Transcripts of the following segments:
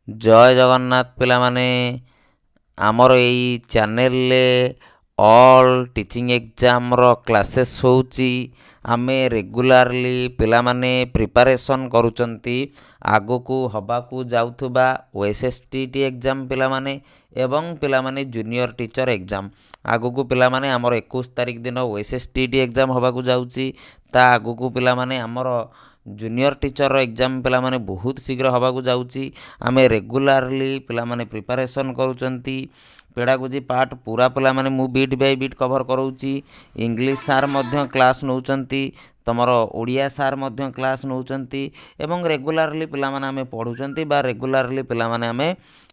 जय जगन्नाथ पिलामाने आमर एई channel all teaching exam रो classes होउची आमे रेगुलारली पिलामाने प्रिपरेशन करूचंती आगो को हबा को जाउथुबा ओएसएसटीटी एग्जाम पिलामाने एवं पिलामाने जूनियर टीचर एग्जाम आगो को पिलामाने आमर 21 तारिख दिन ओएसएसटीटी एग्जाम हबा को जाउची ता आगो को पिलामाने आमर जूनियर टीचर एग्जाम पिलामाने बहुत शीघ्र हबा को जाउची आमे रेगुलारली पिलामाने प्रिपरेशन करूचंती पेडागोजी पार्ट पूरा पिलामाने मु बीट बाय बीट कवर कराउची इंग्लिश सार मध्य क्लास नउचंती तमर ओडिया सार मध्य क्लास नउचंती एवं रेगुलारली पिलामाने आमे पढुचंती बा रेगुलारली पिलामाने आमे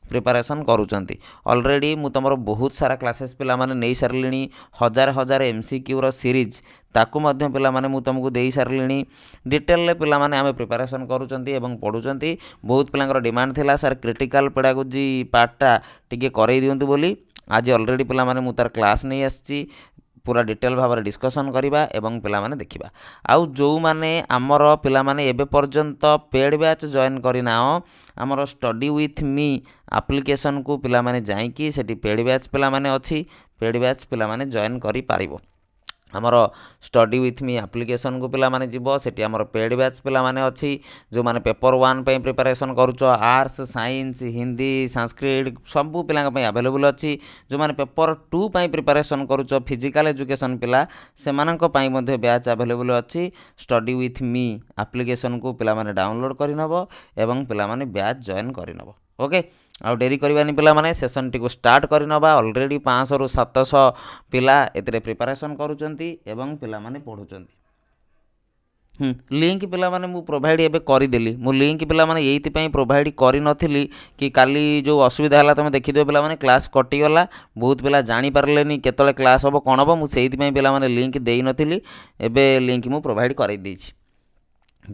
प्रिपरेशन करूचंती ऑलरेडी मु तमर बहुत सारा क्लासेस पिलामाने नै सारलिनी हजार हजार एमसीक्यू रो सीरीज ताकू मध्य पिलामाने मु तुमको देई सारलिनी डिटेल ले पिलामाने आमे प्रिपरेशन करूचंती एवं पढुचंती बहुत पिलांकर डिमांड थिला सर क्रिटिकल पेडागोजी पार्टटा टिके करै दियंतु बोली आज ऑलरेडी पिलामाने मु तार क्लास नै आछि पूरा डिटेल भाव में डिस्कसन करवा एवं पिलामाने देखिबा आउ जो माने आमर पिलामाने एबे पर्यंत पेड बैच जॉइन करना आमर स्टडी विथ मी एप्लिकेशन को पिलामाने जाइकी सेठी पेड बैच पिलामाने अछि पेड बैच पिलामाने जॉइन करि पारिबो आमर स्टडी विथ मी एप्लिकेशन को पिलामाने जीवो सेठी आमर पेड बैच पिलामाने अछि जो माने पेपर 1 पे प्रिपरेशन करूचो आर्ट्स साइंस हिंदी संस्कृत सबु पिलांग पे अवेलेबल अछि जो माने पेपर 2 पे प्रिपरेशन करूचो फिजिकल एजुकेशन पिला से मानक पई मध्ये बैच अवेलेबल अछि स्टडी विथ मी एप्लिकेशन को पिलामाने डाउनलोड करिनबो एवं पिलामाने बैच जॉइन करिनबो ओके आउ डेरी करबानी पिला माने सेशन टी को स्टार्ट करनबा ऑलरेडी 500 रु 700 पिला एतरे प्रिपरेशन करूचंती एवं पिला माने पढुचंती लिंक पिला माने मु प्रोवाइड एबे करि देली मु लिंक पिला माने एइति पई प्रोवाइड करि नथिली कि काली जो असुविधा हला तमे देखि दियो पिला माने क्लास कटि गला बहुत पिला जानि पारलेनी केतले क्लास हबो कोन हबो मु सेइति पई पिला माने लिंक देई नथिली एबे लिंक मु प्रोवाइड करि देछि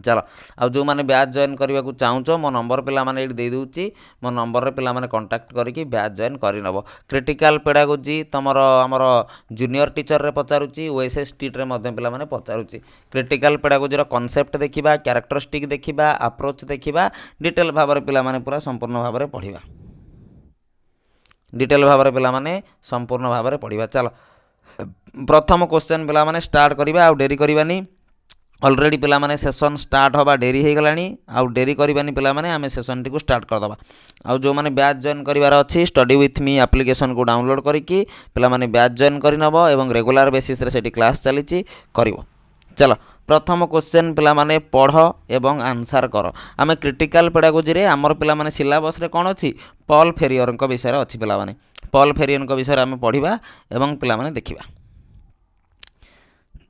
चलो आउ जो माने बैच जॉइन करने को चाहूँ मो नंबर पिला माने ये दे दूची मो नंबर रे पिला माने कांटेक्ट करके बैच जॉइन करनबो क्रिटिकल पेडागोजी तमरो हमर जूनियर टीचर रे पचारुची ओएसएसटी रे मध्य पिला माने पचारुची क्रिटिकल पेडागोजी रो कांसेप्ट देखिबा कैरेक्टरिस्टिक देखिबा अप्रोच देखिबा डिटेल भाव रे पिला माने पूरा संपूर्ण भाव रे पढिबा डिटेल भाव रे पिला माने संपूर्ण भाव रे पढिबा चलो प्रथम क्वेश्चन पिला माने स्टार्ट करबा आ डेरी करबानी ऑलरेडी पिला माने सेशन स्टार्ट होबा डेरी हो गलानी आउ डेरी करबानी पिला माने आमे सेशन टी को स्टार्ट कर दबा आउ जो माने बैच जॉइन करिवार अछि स्टडी विथ मी एप्लिकेशन को डाउनलोड करिकि पिला माने बैच जॉइन करिनबो एवं रेगुलर बेसिस रे सेठी क्लास चलीची करिवो चलो प्रथम क्वेश्चन पिला माने पढ़ एवं आंसर कर आमे क्रिटिकल पेडागोजी रे हमर पिला माने सिलेबस रे कोन अछि पॉल फेरियर को विषय रे अछि पिला माने पॉल फेरियर को विषय रे आमे पढिबा एवं पिला माने देखिबा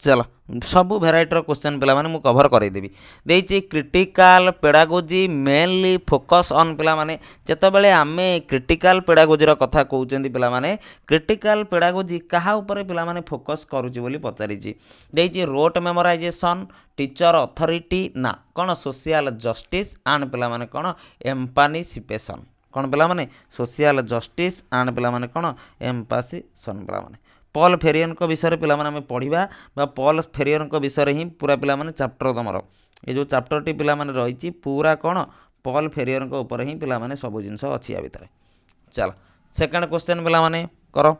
चलो सबू भेराइटर क्वेश्चन पिला माने मु कवर करै देबी देछि critical pedagogy mainly focus on पिला माने जते बेले आमे क्रिटिकल पेडागोजी रो कथा कहउचंदी पिला माने क्रिटिकल पेडागोजी कहा ऊपर पिला माने फोकस करूची बोली पचारिची देछि रोट मेमोराइजेशन टीचर अथॉरिटी ना कोन सोशल जस्टिस एंड पिला माने कोन एम्पानिसिपेशन कोन पिला माने सोशल जस्टिस एंड पिला माने कोन एम्पासिशन पिला माने पॉल फेरियन को विषय पिला माने पढ़िबा बा पॉल फेरियन को विषय ही पूरा पिला माने चैप्टर तमरो ये जो चैप्टर टी पिला माने रहिची पूरा कोन पॉल फेरियन को ऊपर ही पिला माने सब जिंस अछि आ भितर चलो सेकंड क्वेश्चन पिला माने करो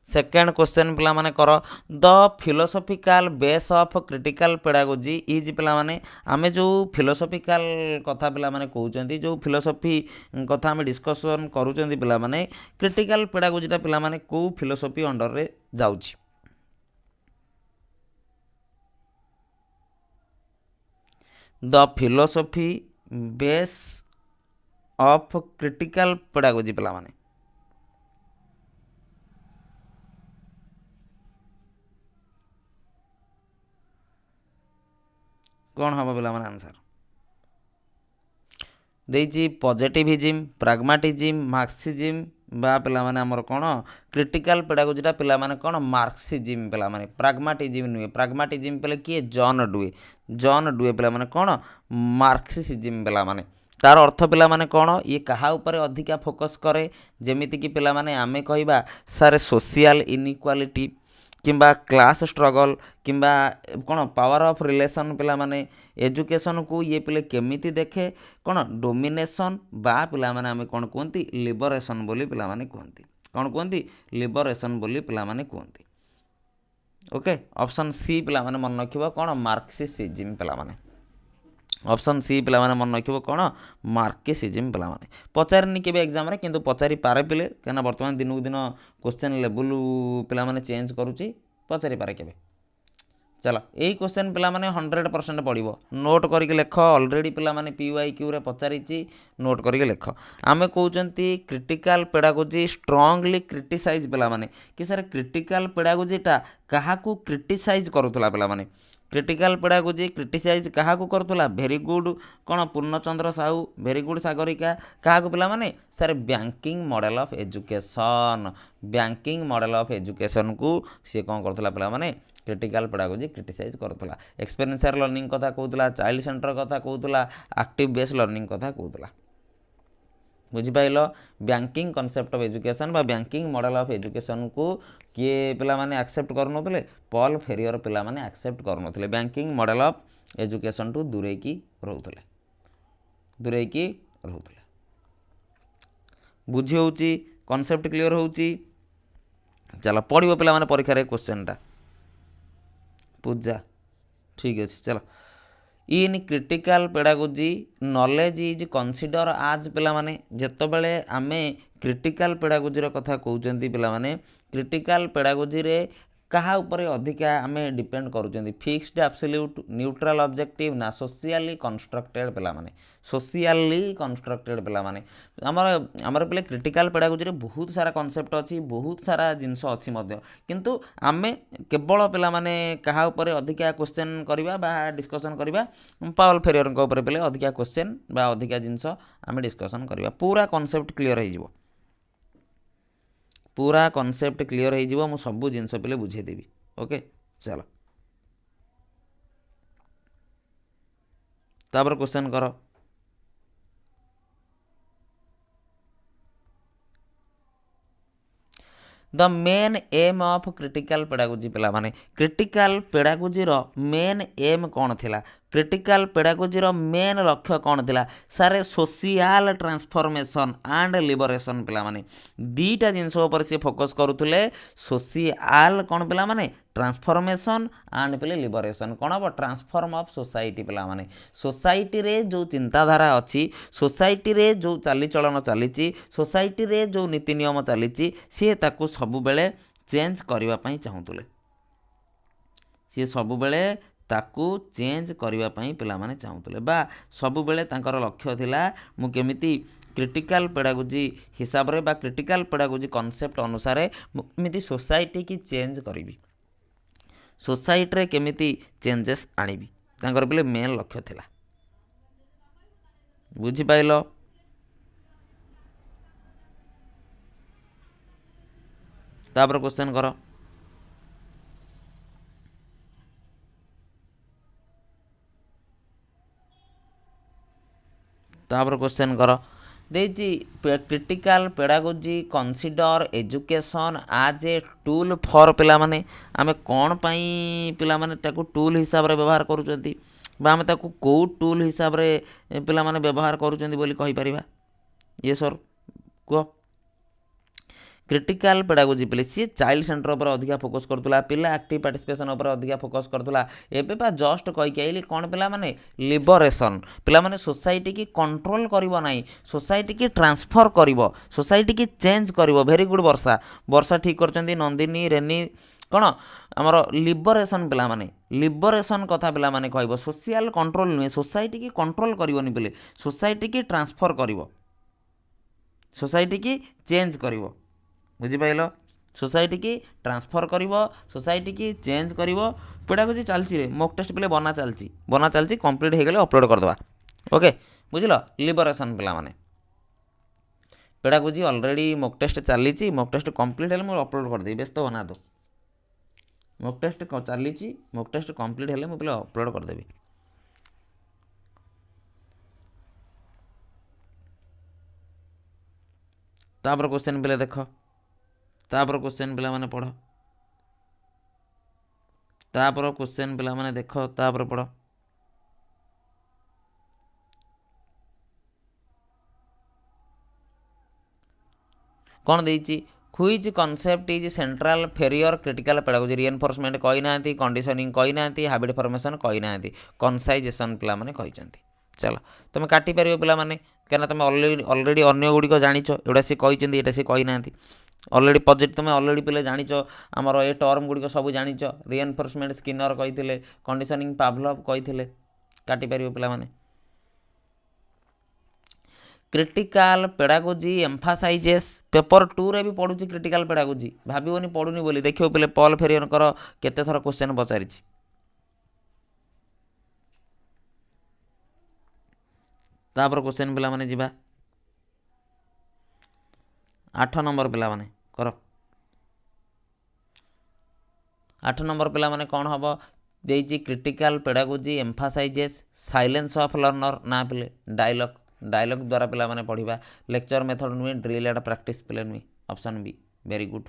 सेकेंड क्वेश्चन पिला माने करो the philosophical base of critical pedagogy is पिला माने आमे जो फिलोसॉफिकल कथा पिला माने कहउचंती जो फिलोसॉफी कथा आमे डिस्कशन करूचंती पिला माने क्रिटिकल पेडागोजी ता पिला माने को फिलोसॉफी अंडर रे जाउची the philosophy base of critical pedagogy पिला माने कौन हम पिला माने आंसर देछि पॉजिटिविज्म प्राग्मेटिज्म मार्क्सिज्म बा पिला माने हमर कोन क्रिटिकल पेडागोजीटा पिला माने कोन मार्क्सिज्म पिला माने प्राग्मेटिज्म नुए प्राग्मेटिज्म पिला किए जॉन डुए पिला माने कोन मार्क्सिज्म पिला माने तार अर्थ पिला माने कोन ये कहा ऊपर अधिका फोकस करे जेमिति कि पिला माने आमे कहिबा सारे सोशल इनइक्वालिटी किंबा क्लास स्ट्रगल किंबा कौन पावर ऑफ रिलेशन पिला माने एजुकेशन को ये पिले केमिति देखे कौन डोमिनेशन बा पिला माने आमे कौन कहती लिबरेशन बोली पिला माने कहती कौन कहती लिबरेशन बोली पिला माने कहती ओके ऑप्शन सी पिला माने मन रखिबो कौन मार्क्सिज्म पिला माने ऑप्शन सी पिला माने मन रखिबो कौन मार्क्सिज्म पिला माने पचारनी केबे एग्जाम रे किंतु पचारि पारे पिले केना वर्तमान दिनकु दिन क्वेश्चन लेवल पिला माने चेंज करूची पचारि पारे केबे चलो यही क्वेश्चन पिला माने 100% पड़िबो नोट करके लेख ऑलरेडी पिला माने पीवाईक्यू रे पचारिची नोट करके लेख आमे कहउचंती क्रिटिकल पेडागोजी स्ट्रांगली क्रिटिसाइज पिला माने कि सर क्रिटिकल पेडागोजीटा काहाकू क्रिटिसाइज करूथला पिला माने क्रिटिकल पेडागोजी क्रिटिसाइज काहाकू करूथला भेरी गुड कौन पूर्णचंद्र साहू भेरी गुड सागरिका काहाकू पिला माने sir banking model of education banking model of education को सी कौन करूथला पिला माने क्रिटिकल पेडागोजी क्रिटिसाइज करूथला एक्सपीरियंशियल लर्निंग कथा कहूला चाइल्ड सेंटर कथा कहूला एक्टिव बेस लर्निंग कथा कहूला बुझिपाइल बैंकिंग कॉन्सेप्ट ऑफ एजुकेशन बा बैंकिंग मॉडल ऑफ एजुकेशन को किए पिला माने एक्सेप्ट करनोतले पॉल फेरियर पिला माने एक्सेप्ट करनोतले बैंकिंग मॉडल ऑफ एजुकेशन टू दूरे की रहुतले बुझी होउची कॉन्सेप्ट क्लियर होउची चलो पढ़िबो पिला माने परीक्षा रे क्वेश्चन टा पूजा ठीक अच्छे चलो इन critical pedagogy knowledge is consider आज पिला माने जेतो बेले आमे क्रिटिकल पेडागोजी कथा कहउचंती पिला माने क्रिटिकल पेडागोजी रे कहा उपरे अधिका आमे डिपेंड करूचंती फिक्स्ड एब्सोल्यूट न्यूट्रल ऑब्जेक्टिव ना सोशियली कंस्ट्रक्टेड पिला माने सोशियली कंस्ट्रक्टेड पिला माने हमर पिले क्रिटिकल पेडागोजी रे बहुत सारा कांसेप्ट अछि बहुत सारा जिंस अछि मध्य किंतु आमे केवल पिला माने कहा उपरे अधिका क्वेश्चन करबा बा डिस्कशन करबा पावल फेरियर को उपरे पिले अधिका क्वेश्चन बा अधिका जिंस आमे डिस्कशन करबा पूरा कांसेप्ट क्लियर हो जिवो पूरा कॉन्सेप्ट क्लियर हो जिवो मु सब जिनस पे बुझे देवी ओके चलो तापर क्वेश्चन कर the main M of critical pedagogy पिला माने क्रिटिकल पेडागोजी रो मेन एम कौन थिला क्रिटिकल पेडागोजी रो मेन लक्ष्य कौन थिला सारे सोशियल ट्रांसफॉर्मेशन एंड लिबरेशन पिला माने दीटा जिंस ऊपर से फोकस करूथले सोशियल कौन पिला माने ट्रांसफॉर्मेशन एंड पिले लिबरेशन कौन हम ट्रांसफॉर्म ऑफ सोसाइटी पिला माने सोसाइटी रे जो चिंताधारा अच्छी सोसाइटी रे जो चालीचलन चली सोसाइटी रे जो नीति नियम चली सी ताकू सबु बेले चेंज करबा पई चाहूतले सी सबु बेले ताकू चेंज करबा पई पिला माने चाहूतले बा सबु बेले तांकर लक्ष्य थिला मु केमिति क्रिटिकल पेडागोजी हिसाब रे बा क्रिटिकल पेडागोजी कांसेप्ट अनुसार केमिति सोसाइटी की चेंज करिवि सोसाइटी रे केमिति चेंजेस आनिबि तांकर पिले मेन लक्ष्य थिला बुझी पाइलो तापर क्वेश्चन करो तापर क्वेश्चन करो देजी क्रिटिकल पेडागोजी कंसीडर एजुकेशन आज ए टूल फॉर पिला माने आमे कौन पाई पिला माने ताकू टूल हिसाब रे व्यवहार करूचंती बा आमे ताकू को टूल हिसाब रे पिला माने व्यवहार करूचंती बोली कहि परिबा ये सर को क्रिटिकल पेडागोजी पिले सी चाइल्ड सेंटर पर अधिका फोकस करतुला पिला एक्टिव पार्टिसिपेशन पर अधिका फोकस करतुला एबे बा जस्ट कहि आइली कोन पिला माने लिबरेशन पिला माने सोसाइटी की कंट्रोल करिवो नाही सोसाइटी की ट्रांसफर करिवो सोसाइटी की चेंज करिवो वेरी गुड वर्षा वर्षा ठीक करचंदी नंदिनी रेनी कौन आमर लिबरेशन पिला माने लिबरेशन कथा पिला माने कहबो सोशल कंट्रोल नुहे सोसाइटी की कंट्रोल करिवोनी पिले सोसाइटी की ट्रांसफर करिवो सोसाइटी की चेंज करिवो बुझिपाइल सोसाइटी की ट्रांसफर करिवो सोसाइटी की चेंज करिवो पेडागोजी चलची रे मॉक टेस्ट पिले बना चलची कंप्लीट हो गले अपलोड कर दवा ओके बुझिलो लिबरेशन पिला माने पेडागोजी ऑलरेडी मॉक टेस्ट चलीची मॉक टेस्ट कंप्लीट हेले मु अपलोड कर देबी व्यस्त बना दो मॉक टेस्ट चलीची मॉक टेस्ट कंप्लीट हेले मु पिले अपलोड कर देबी तापर क्वेश्चन पिले देखो तापर क्वेश्चन पिला माने पढ़ो तापर क्वेश्चन पिला माने देख तापर पढ़ कौन देइछि which concept is central Freire critical pedagogy reinforcement कही ना कंडीशनिंग कही ना हैबिट फॉर्मेशन कही ना कनसाइजेशन पिला माने कहिसंती चलो तुम काटी पार पिला माने कहीं तुम अलरेडी अन्य गुड़िक जाच एटा सी कही एटा सी कही ना अलरेडी पॉजिटिव तुम अलरेडी पिले जानिच आमर ए टर्म गुड़िक सब जानिच रिएनफोर्समेंट स्किनर कही कंडीशनिंग पावलव कही काटी पार पिला माने क्रिटिकल पेडागोजी एम्फासाइजेस पेपर 2 रे भी पढ़ुची क्रिटिकल पेडागोजी भावियोनी पढ़ुनी बोली देखियो पिले पॉल फेरियर केते थर क्वेश्चन पचारि तापर क्वेश्चन पिला माने जिबा 8 नंबर पिला माने कर 8 नंबर पिला माने कौन हम देइची critical pedagogy emphasises silence of learner ना पिले डायलॉग द्वारा पिला माने पढ़िबा लेक्चर मेथड नुहे ड्रिल एंड प्रैक्टिस पिले नुहे ऑप्शन बी वेरी गुड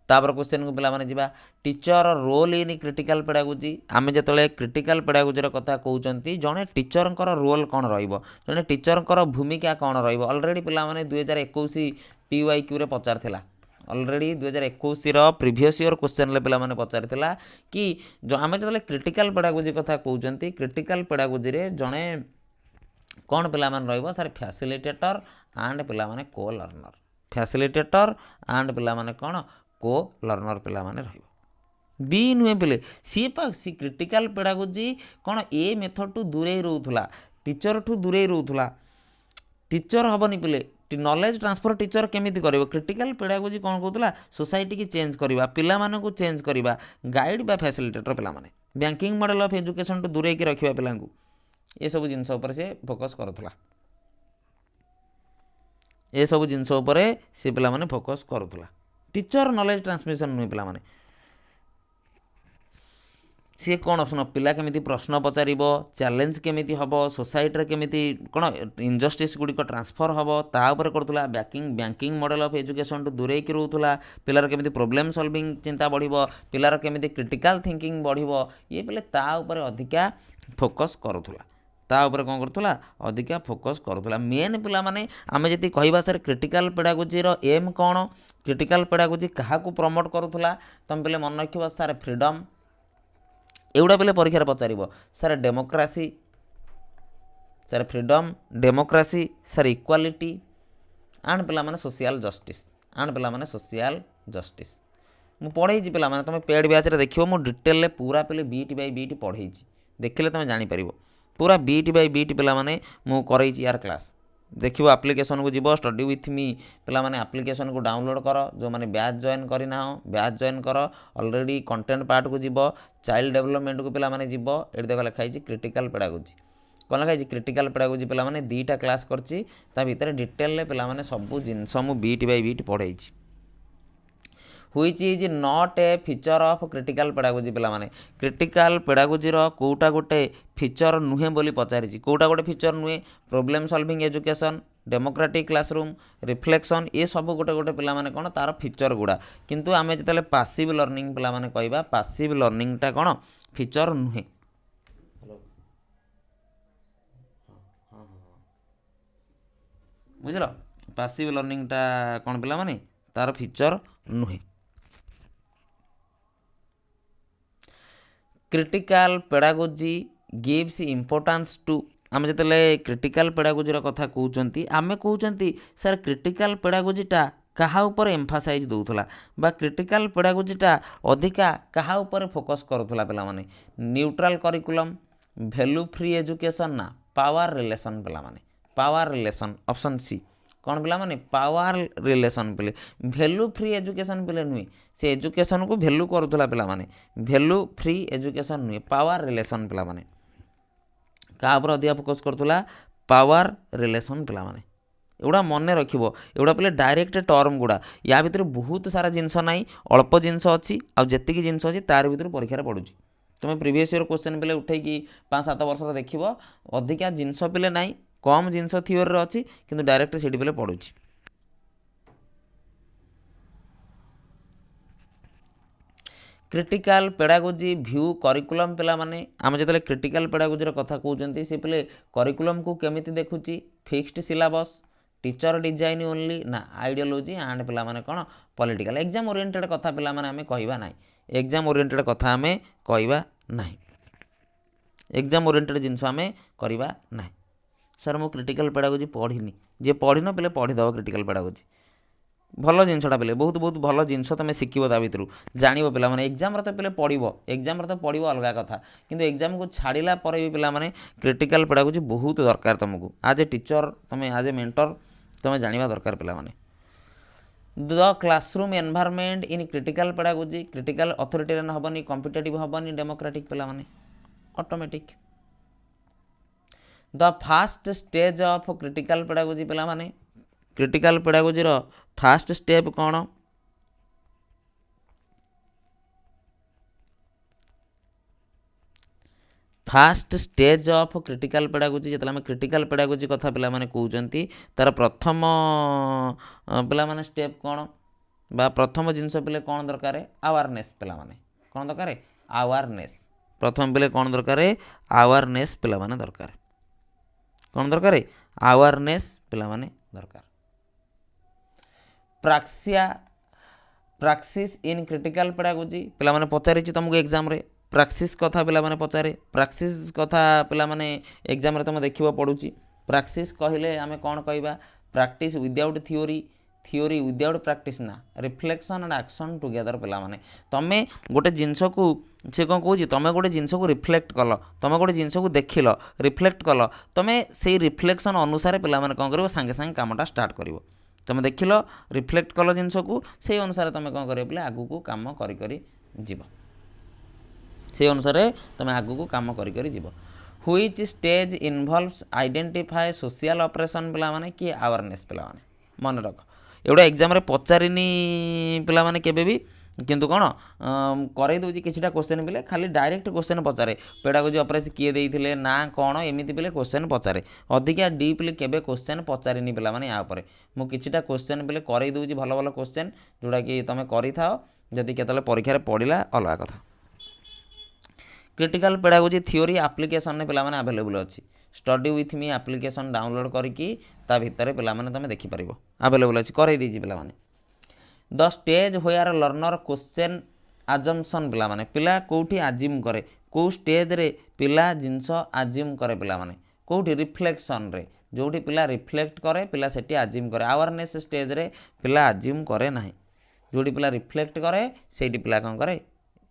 तापर क्वेश्चन को पिला माने जिबा teacher role in critical pedagogy आमे जतले क्रिटिकल पेडागोजी कथा कहउचंती जने टीचर रोल कौन रहिबो जने टीचर भूमिका कौन रहिबो ऑलरेडी पिला माने 2021 पीवाईक्यू रे पचारथिला ऑलरेडी 2021 रो प्रीवियस ईयर क्वेश्चन ले पिला माने पचारथिला कि जो आमे जतले क्रिटिकल पेडागोजी कथा कहउचंती क्रिटिकल पेडागोजी रे जने कौन पिला माने रहिबो सर फैसिलिटेटर एंड पिला माने को लर्नर फैसिलिटेटर एंड पिला माने कौन को लर्नर पिला माने रहिबो बी नुहे पिले सी क्रिटिकल पेडागोजी कौन ए मेथड टू दूरे रहउथला टीचर ठू दूरे रहउथला टीचर हबनी पिले नॉलेज ट्रांसफर टीचर केमिति करिवो क्रिटिकल पेडागोजी कौन कहउथला सोसाइटी की चेंज करबा पिला माने को चेंज करबा गाइड बा फैसिलिटेटर पिला माने बैंकिंग मॉडल ऑफ एजुकेशन टू दूरे की रखिबा पिला को ये सब जिनस उपर से फोकस करुला ये सब जिनस उपर से पिला माने फोकस करुला टीचर नॉलेज ट्रांसमिशन नुहे पिला माने सी कौन शुण पिला केमिति प्रश्न पचारिबो चैलेंज केमिति हबो सोसाइटी रे केमिति कौन इनजस्टिस गुड़िक ट्रांसफर हबो ता ऊपर करतुला बैंकिंग मॉडल ऑफ एजुकेशन टू दूरे की रहउथुला पिलार केमिति प्रॉब्लम सॉल्विंग चिंता बढ़िबो पिलार केमिति क्रिटिकल थिंकिंग बढ़िबो ये पिले ता ऊपर अधिका फोकस करुथुला ता ऊपर कौन करुथुला अधिका फोकस करुथुला मेन पिला माने आमे जति कहबा सर क्रिटिकल पेडागोजी रो एम कौन क्रिटिकल पेडागोजी कहा को प्रमोट करुथुला तुम पिले मन रखिबो सर फ्रीडम एवढा पिले परीक्षा पचारिबो sir democracy sir freedom democracy sir equality and पिला माने सोशल जस्टिस एंड पिला माने सोशल जस्टिस मु पढ़ेई पिला माने तुम पेड बैच रे देखिबो मु डिटेल ले पूरा पिले बीट बाय बीट पढ़ेई देखिले तुम जानि परिबो पूरा बीट बाय बीट पिला माने मु करई यार क्लास देखिबो एप्लिकेशन को जीवो स्टडी विथ मी पिला माने एप्लिकेशन को डाउनलोड कर जो माने बैच जॉइन करिना हो बैच जॉइन कर ऑलरेडी कंटेंट पार्ट को जीवो चाइल्ड डेवलपमेंट को पिला माने जीवो एट देख लिखाई क्रिटिकल पेडागोजी कौन लिखाई क्रिटिकल पेडागोजी पिला माने 2टा क्लास करछि ता भीतर डिटेल ले पिला माने सब जिनस मु बीट बाय बीट पढ़ेई which is not a feature of critical pedagogy पिला माने क्रिटिकल पेडागोजी रो कोटा गोटे फीचर नुहे बोली पचारिछि कोटा गोटे फीचर नुहे problem solving education democratic classroom reflection ये सब गोटे गोटे पिला माने कोन तार फीचर गुडा किंतु आमे जतले पैसिव लर्निंग पिला माने कहबा पैसिव लर्निंग टा कोन फीचर नुहे बुझलो पैसिव लर्निंग टा कोन पिला माने तार फीचर नुहे critical pedagogy gives importance to आम जो क्रिटिकल पेडागोजी कथा कहते आम कहते सर क्रिटिकल पेडागोजीटा कहा उपर एम्फासाइज दूला बा क्रिटिकल पेडागोजीटा अधिका कहा उपर फोकस करुला पिला माने neutral curriculum value free education ना पावर रिलेशन पिला माने पावर रिलेशन ऑप्शन सी कौन पिला माने पावर रिलेशन पिले वैल्यू फ्री एजुकेशन पिले नुहे से एजुकेशन को वैल्यू करुला पिला माने वैल्यू फ्री एजुकेशन नुहे पावर रिलेशन पिला माने का ऊपर अधिका फोकस करुला पावर रिलेशन पिला माने एवढा मन रखिबो एवढा पिले डायरेक्ट टर्म गुडा या भितर बहुत सारा जिनस नाई अल्प जिनस अच्छी आ जेतिकी जिनस अच्छी तार भितर परीक्षा पड़ुची तुम प्रीवियस ईयर क्वेश्चन पिले उठेकी 5-7 वर्ष देखिबो अधिका जिनस पिले नाई कम जिनस थियोरी अच्छी किंतु डायरेक्ट सेठी पिले पड़ुची क्रिटिकल पेडागोजी भ्यू करिकुलम पिला माने आम जो क्रिटिकल पेडागोजी कथा कहते से पे करिकुलम को केमिति देखुची fixed syllabus teacher design only ना आइडियोलॉजी एंड पिला माने कौन पॉलिटिकल एग्जाम ओरिएंटेड कथा पिला माने आमे कहवा ना एग्जाम ओरिएंटेड कथा आमे कहवा ना एग्जाम ओरिएंटेड जिनस आमे करवा ना सर मु क्रिटिकल पेडागोजी पढ़िनी जे पढ़िन पे पढ़ीदेव क्रिटिकल पेडागोजी भल जिनसा पे बहुत बहुत भल जिनस तुम शिखब ता भर जान पे एग्जाम तो पे पढ़ो एग्जाम तो पढ़ो अलग कथा किंतु एग्जाम को छाड़ा पर भी पे क्रिटिकल पेडागोजी बहुत दरकार तुमको आज ए टीचर तुम आज ए मेंटर तुम जाना दरकार पे the classroom environment in critical pedagogy critical authoritarian हेनी कॉम्पिटिटिव हेनी डेमोक्रेटिक पे automatic the fast stage of critical pedagogy पे क्रिटिकल पेडागोजी रो फास्ट स्टेप कौन fast stage of critical pedagogy जो क्रिटिकल पेडागोजी कथा पिला माने कहउचंती तार प्रथम पिला माने स्टेप कौन बा प्रथम जिनस पे कौन दरकार अवेयरनेस पिला माने कौन दरकार अवेयरनेस प्रथम पे कौन दरकार अवेयरनेस पिला माने दरकार कौन दरकार अवेयरनेस पिला माने दरकार प्राक्सिस इन क्रिटिकल पेडागोजी पिला माने पचारि तुमको एग्जाम रे प्राक्सिस कथा पिला माने पचारे प्राक्सिस कथा पिला माने एग्जाम रे तुम देखिबो पडुची प्राक्सिस कहले आमे कोन कहबा practice without theory theory without practice ना रिफ्लेक्शन एंड एक्शन टुगेदर पिला माने तमे गोटे जिंस को से कौन कहूँ तुम गोटे जिनस को रिफ्लेक्ट कल तुम गोटे जिनस को देखिल रिफ्लेक्ट कल तुम से रिफ्लेक्शन अनुसार पे कौन कर सांगे सांगे कामटा स्टार्ट कर तुम देखिल रिफ्लेक्ट कल जिनस को से अनुसार तुम कौन कर बोले आगू को काम करी जीव से अनुसार तुम आगू को काम करी जीव which stage involves identify social operation पिला माने कि अवेयरनेस पिला माने मन रख एवढा एग्जाम रे पचारिनी पिला माने केबे भी किंतु कौन करई दूसरी किसी क्वेश्चन पे खाली डायरेक्ट क्वेश्चन पचारे पेडागोजी ऑपरेशन किए देते ना कौन एमती पे क्वेश्चन पचारे अधिका डीपली केबे क्वेश्चन पचारिनी पिला माने या पर मु किछिटा क्वेश्चन पे करई दूसरी भल भल क्वेश्चन जोड़ा कि तुम करिथाओ जदि केतले परीक्षा पढ़ला अलग कथा क्रिटिकल पेडागोजी थ्योरी एप्लिकेशन ने पिला माने अवेलेबल अछि study with me application download करके ता भितर पिला माने तुम देखि परिबो अवेलेबल अछि करई देछि पिला माने the stage where learner question assumption पिला माने पिला कोठी आजिम करे को स्टेज रे पिला जिंस आजिम करे पिला माने कोठी रिफ्लेक्शन रे जोठी पिला रिफ्लेक्ट करे पिला सेठी आजिम करे अवेयरनेस स्टेज रे पिला आजिम करे नाही जोठी पिला रिफ्लेक्ट करे सेठी पिला कोन करे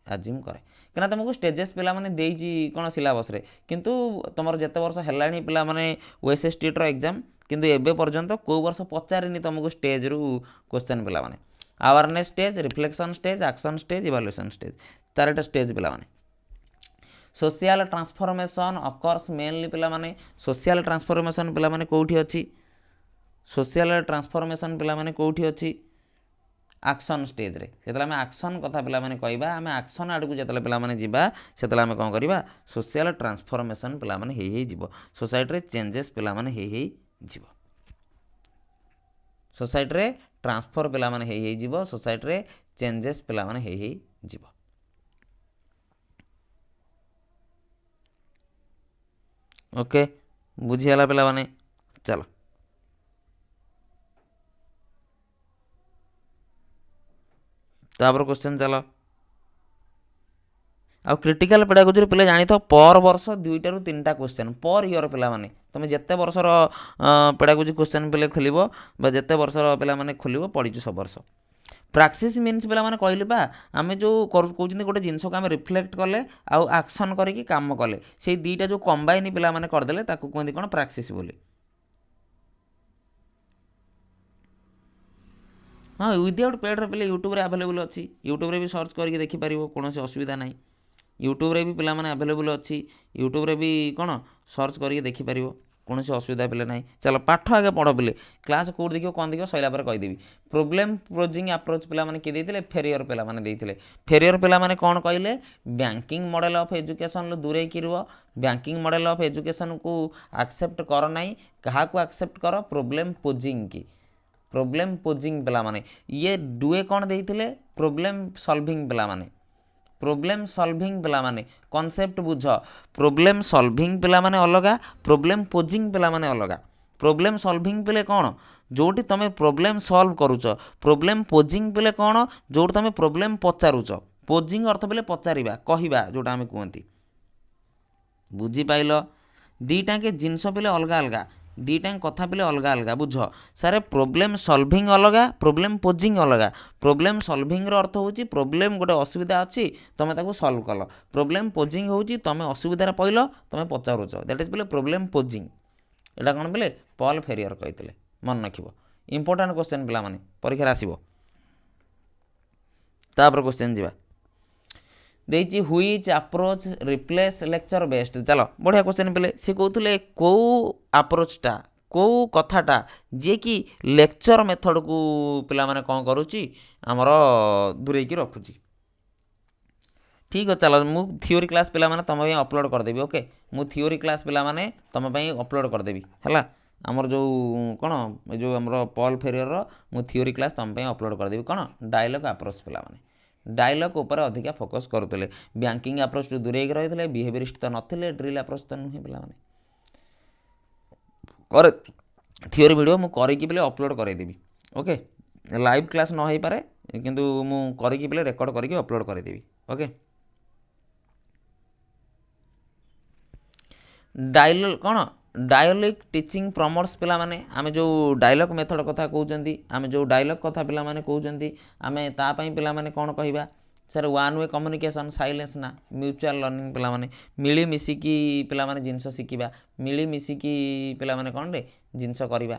आजिम करे कना तुमको स्टेजेस पिला माने देइजी कोन सिलेबस रे किंतु तुमर जते वर्ष हेलाणी पिला माने ओएसएस टीट रो एग्जाम किंतु एबे पर्यंत को वर्ष पचारिनी तुमको स्टेज रु क्वेश्चन पिला माने awareness stage reflection stage action stage evaluation stage चारटा स्टेज पिला माने सोशल ट्रांसफॉर्मेशन अकर्स मेनली पिला माने सोशल ट्रांसफॉर्मेशन पिला माने कोठी अछि सोशल ट्रांसफॉर्मेशन पिला माने कोठी अछि एक्शन स्टेज रे जेतला हम एक्शन कथा पिला माने कहबा हम एक्शन आडू जेतला पिला माने जिबा सेतला हम कोन करबा सोशल ट्रांसफॉर्मेशन पिला माने हेई जीवो सोसाइटी रे चेंजेस पिला माने हेई जीवो सोसाइटी रे ट्रांसफर पिला माने हेई जीवो सोसाइटी रे चेंजेस पिला माने हेई जीवो ओके बुझियाला पिला माने चलो तापर क्वेश्चन चलो आ क्रिटिकल पेडागोजी पिला जानी तो पर वर्ष 2 ରୁ 3टा क्वेश्चन पर ईयर पिला माने तुम जिते वर्षर पेडागोजी क्वेश्चन पे खोलिबो बा जिते वर्षर पिला माने खोलिबो पढिछु सब वर्ष प्राक्सिस मीन्स पिला माने कहले बा आमे जो कहउछिन गोटे जिंस को आमे रिफ्लेक्ट करले आ एक्शन करिकि काम कले से दीटा जो कंबाइन पिला माने कर देले ताकू कहंदी कोन प्राक्सिस बोली हाँ विदाउट पेड पे यूट्यूब रे अवेलेबल अच्छी यूट्यूब रे भी सर्च करके देखिपर कौन असुविधा ना यूट्यूब रे भी पिला माने अवेलेबल अच्छी यूट्यूब रे भी कौन सर्च करके देखिपर कौन असुविधा पे ना चलो पाठ आगे पढ़ पे क्लास कौट देखिए कौन देखिए सैला पर कहीदेवी प्रोब्लेम पोजिंग अप्रोच पिला माने किए देते फेरियर पिला माने देते फेरियर पिला माने कौन कहले बैंकिंग मॉडल ऑफ एजुकेशन दूरे की रुह बैंकिंग मॉडल ऑफ एजुकेशन को एक्सेप्ट कर ना क्या एक्सेप्ट कर प्रोब्लेम पोजिंग की प्रोब्लेम पोजिंग पिला माने ये डुए कौन देते प्रोब्लेम सॉल्विंग पिला माने प्रोब्लेम सॉल्विंग पिला माने कॉन्सेप्ट बुझ प्रोब्लेम सॉल्विंग पिला माने अलगा प्रोब्लेम पोजिंग पिला माने अलगा प्रोब्लेम सॉल्विंग पिले कौन जोटी तुम प्रोब्लेम सॉल्व करुच प्रोब्लेम पोजिंग पिले कौन जोटी तुम प्रोब्लेम पचारुच पोजिंग अर्थ बोले पचारिबा कहिबा जोटा आमे कहंती बुझी पाइल दीटा के जिनस पिले अलगा अलगा दीटा कथा पिले अलगा अलगा बुझ सारे प्रोब्लेम सॉल्विंग अलगा प्रोब्लेम पोजिंग अलगा प्रोब्लेम सॉल्विंग रो अर्थ होची प्रोब्लेम गोटे असुविधा अच्छी तुम ताको सॉल्व कल प्रोब्लेम पोजिंग होची तुम असुविधार पइल तुम पचारुच दैट इज बोले प्रोब्लेम पोजिंग एटा कोन बोले पॉल फेरियर कहितले मन रखिबो इंपोर्टेंट क्वेश्चन पिला माने परीक्षा आसीबो तापर क्वेश्चन जीवा देची which approach replace lecture based चलो बढ़िया क्वेश्चन पे सी कहते कौ अप्रोचटा कौ कथाटा जे कि लेक्चर मेथड को पिला माने कौन करुच्ची आमर दूरे की रखुची ठीक है चलो मु थियोरी क्लास पिला माने तुम अपलोड करदेवी ओके मु थियोरी क्लास पिला माने तुम अपलोड करदेवी है आमर जो कौन जो आमर पॉल फेरियर मु थियोरी क्लास तुम अपलोड करदेवी कौन डायलॉग अप्रोच पिला माने डायलॉग उपर अधिका फोकस करुले बैंकिंग अप्रोच टू दूरे रही बिहेवियरिस्ट तो नथिले ड्रिल अप्रोच तो नुहे पिला माने कर थियोरी वीडियो मु करिकी बेले अपलोड करदेवी ओके लाइव क्लास न हो पारे किंतु मु करिकी बेले रेकॉर्ड करके अपलोड करदेवी ओके डायलॉग कौन डायलॉग टीचिंग प्रमोट्स पिला माने आमे जो डायलॉग मेथड कथा कहउचंती आमे जो डायलॉग कथा पिला माने कहउचंती आमे ता पई पिला माने कोन कहिबा sir one way communication silence ना म्यूचुअल लर्निंग पिला माने मिली मिसिकी पिला माने जिंस शिखिबा मिली मिसिकी पिला माने कोन रे जिंस करिबा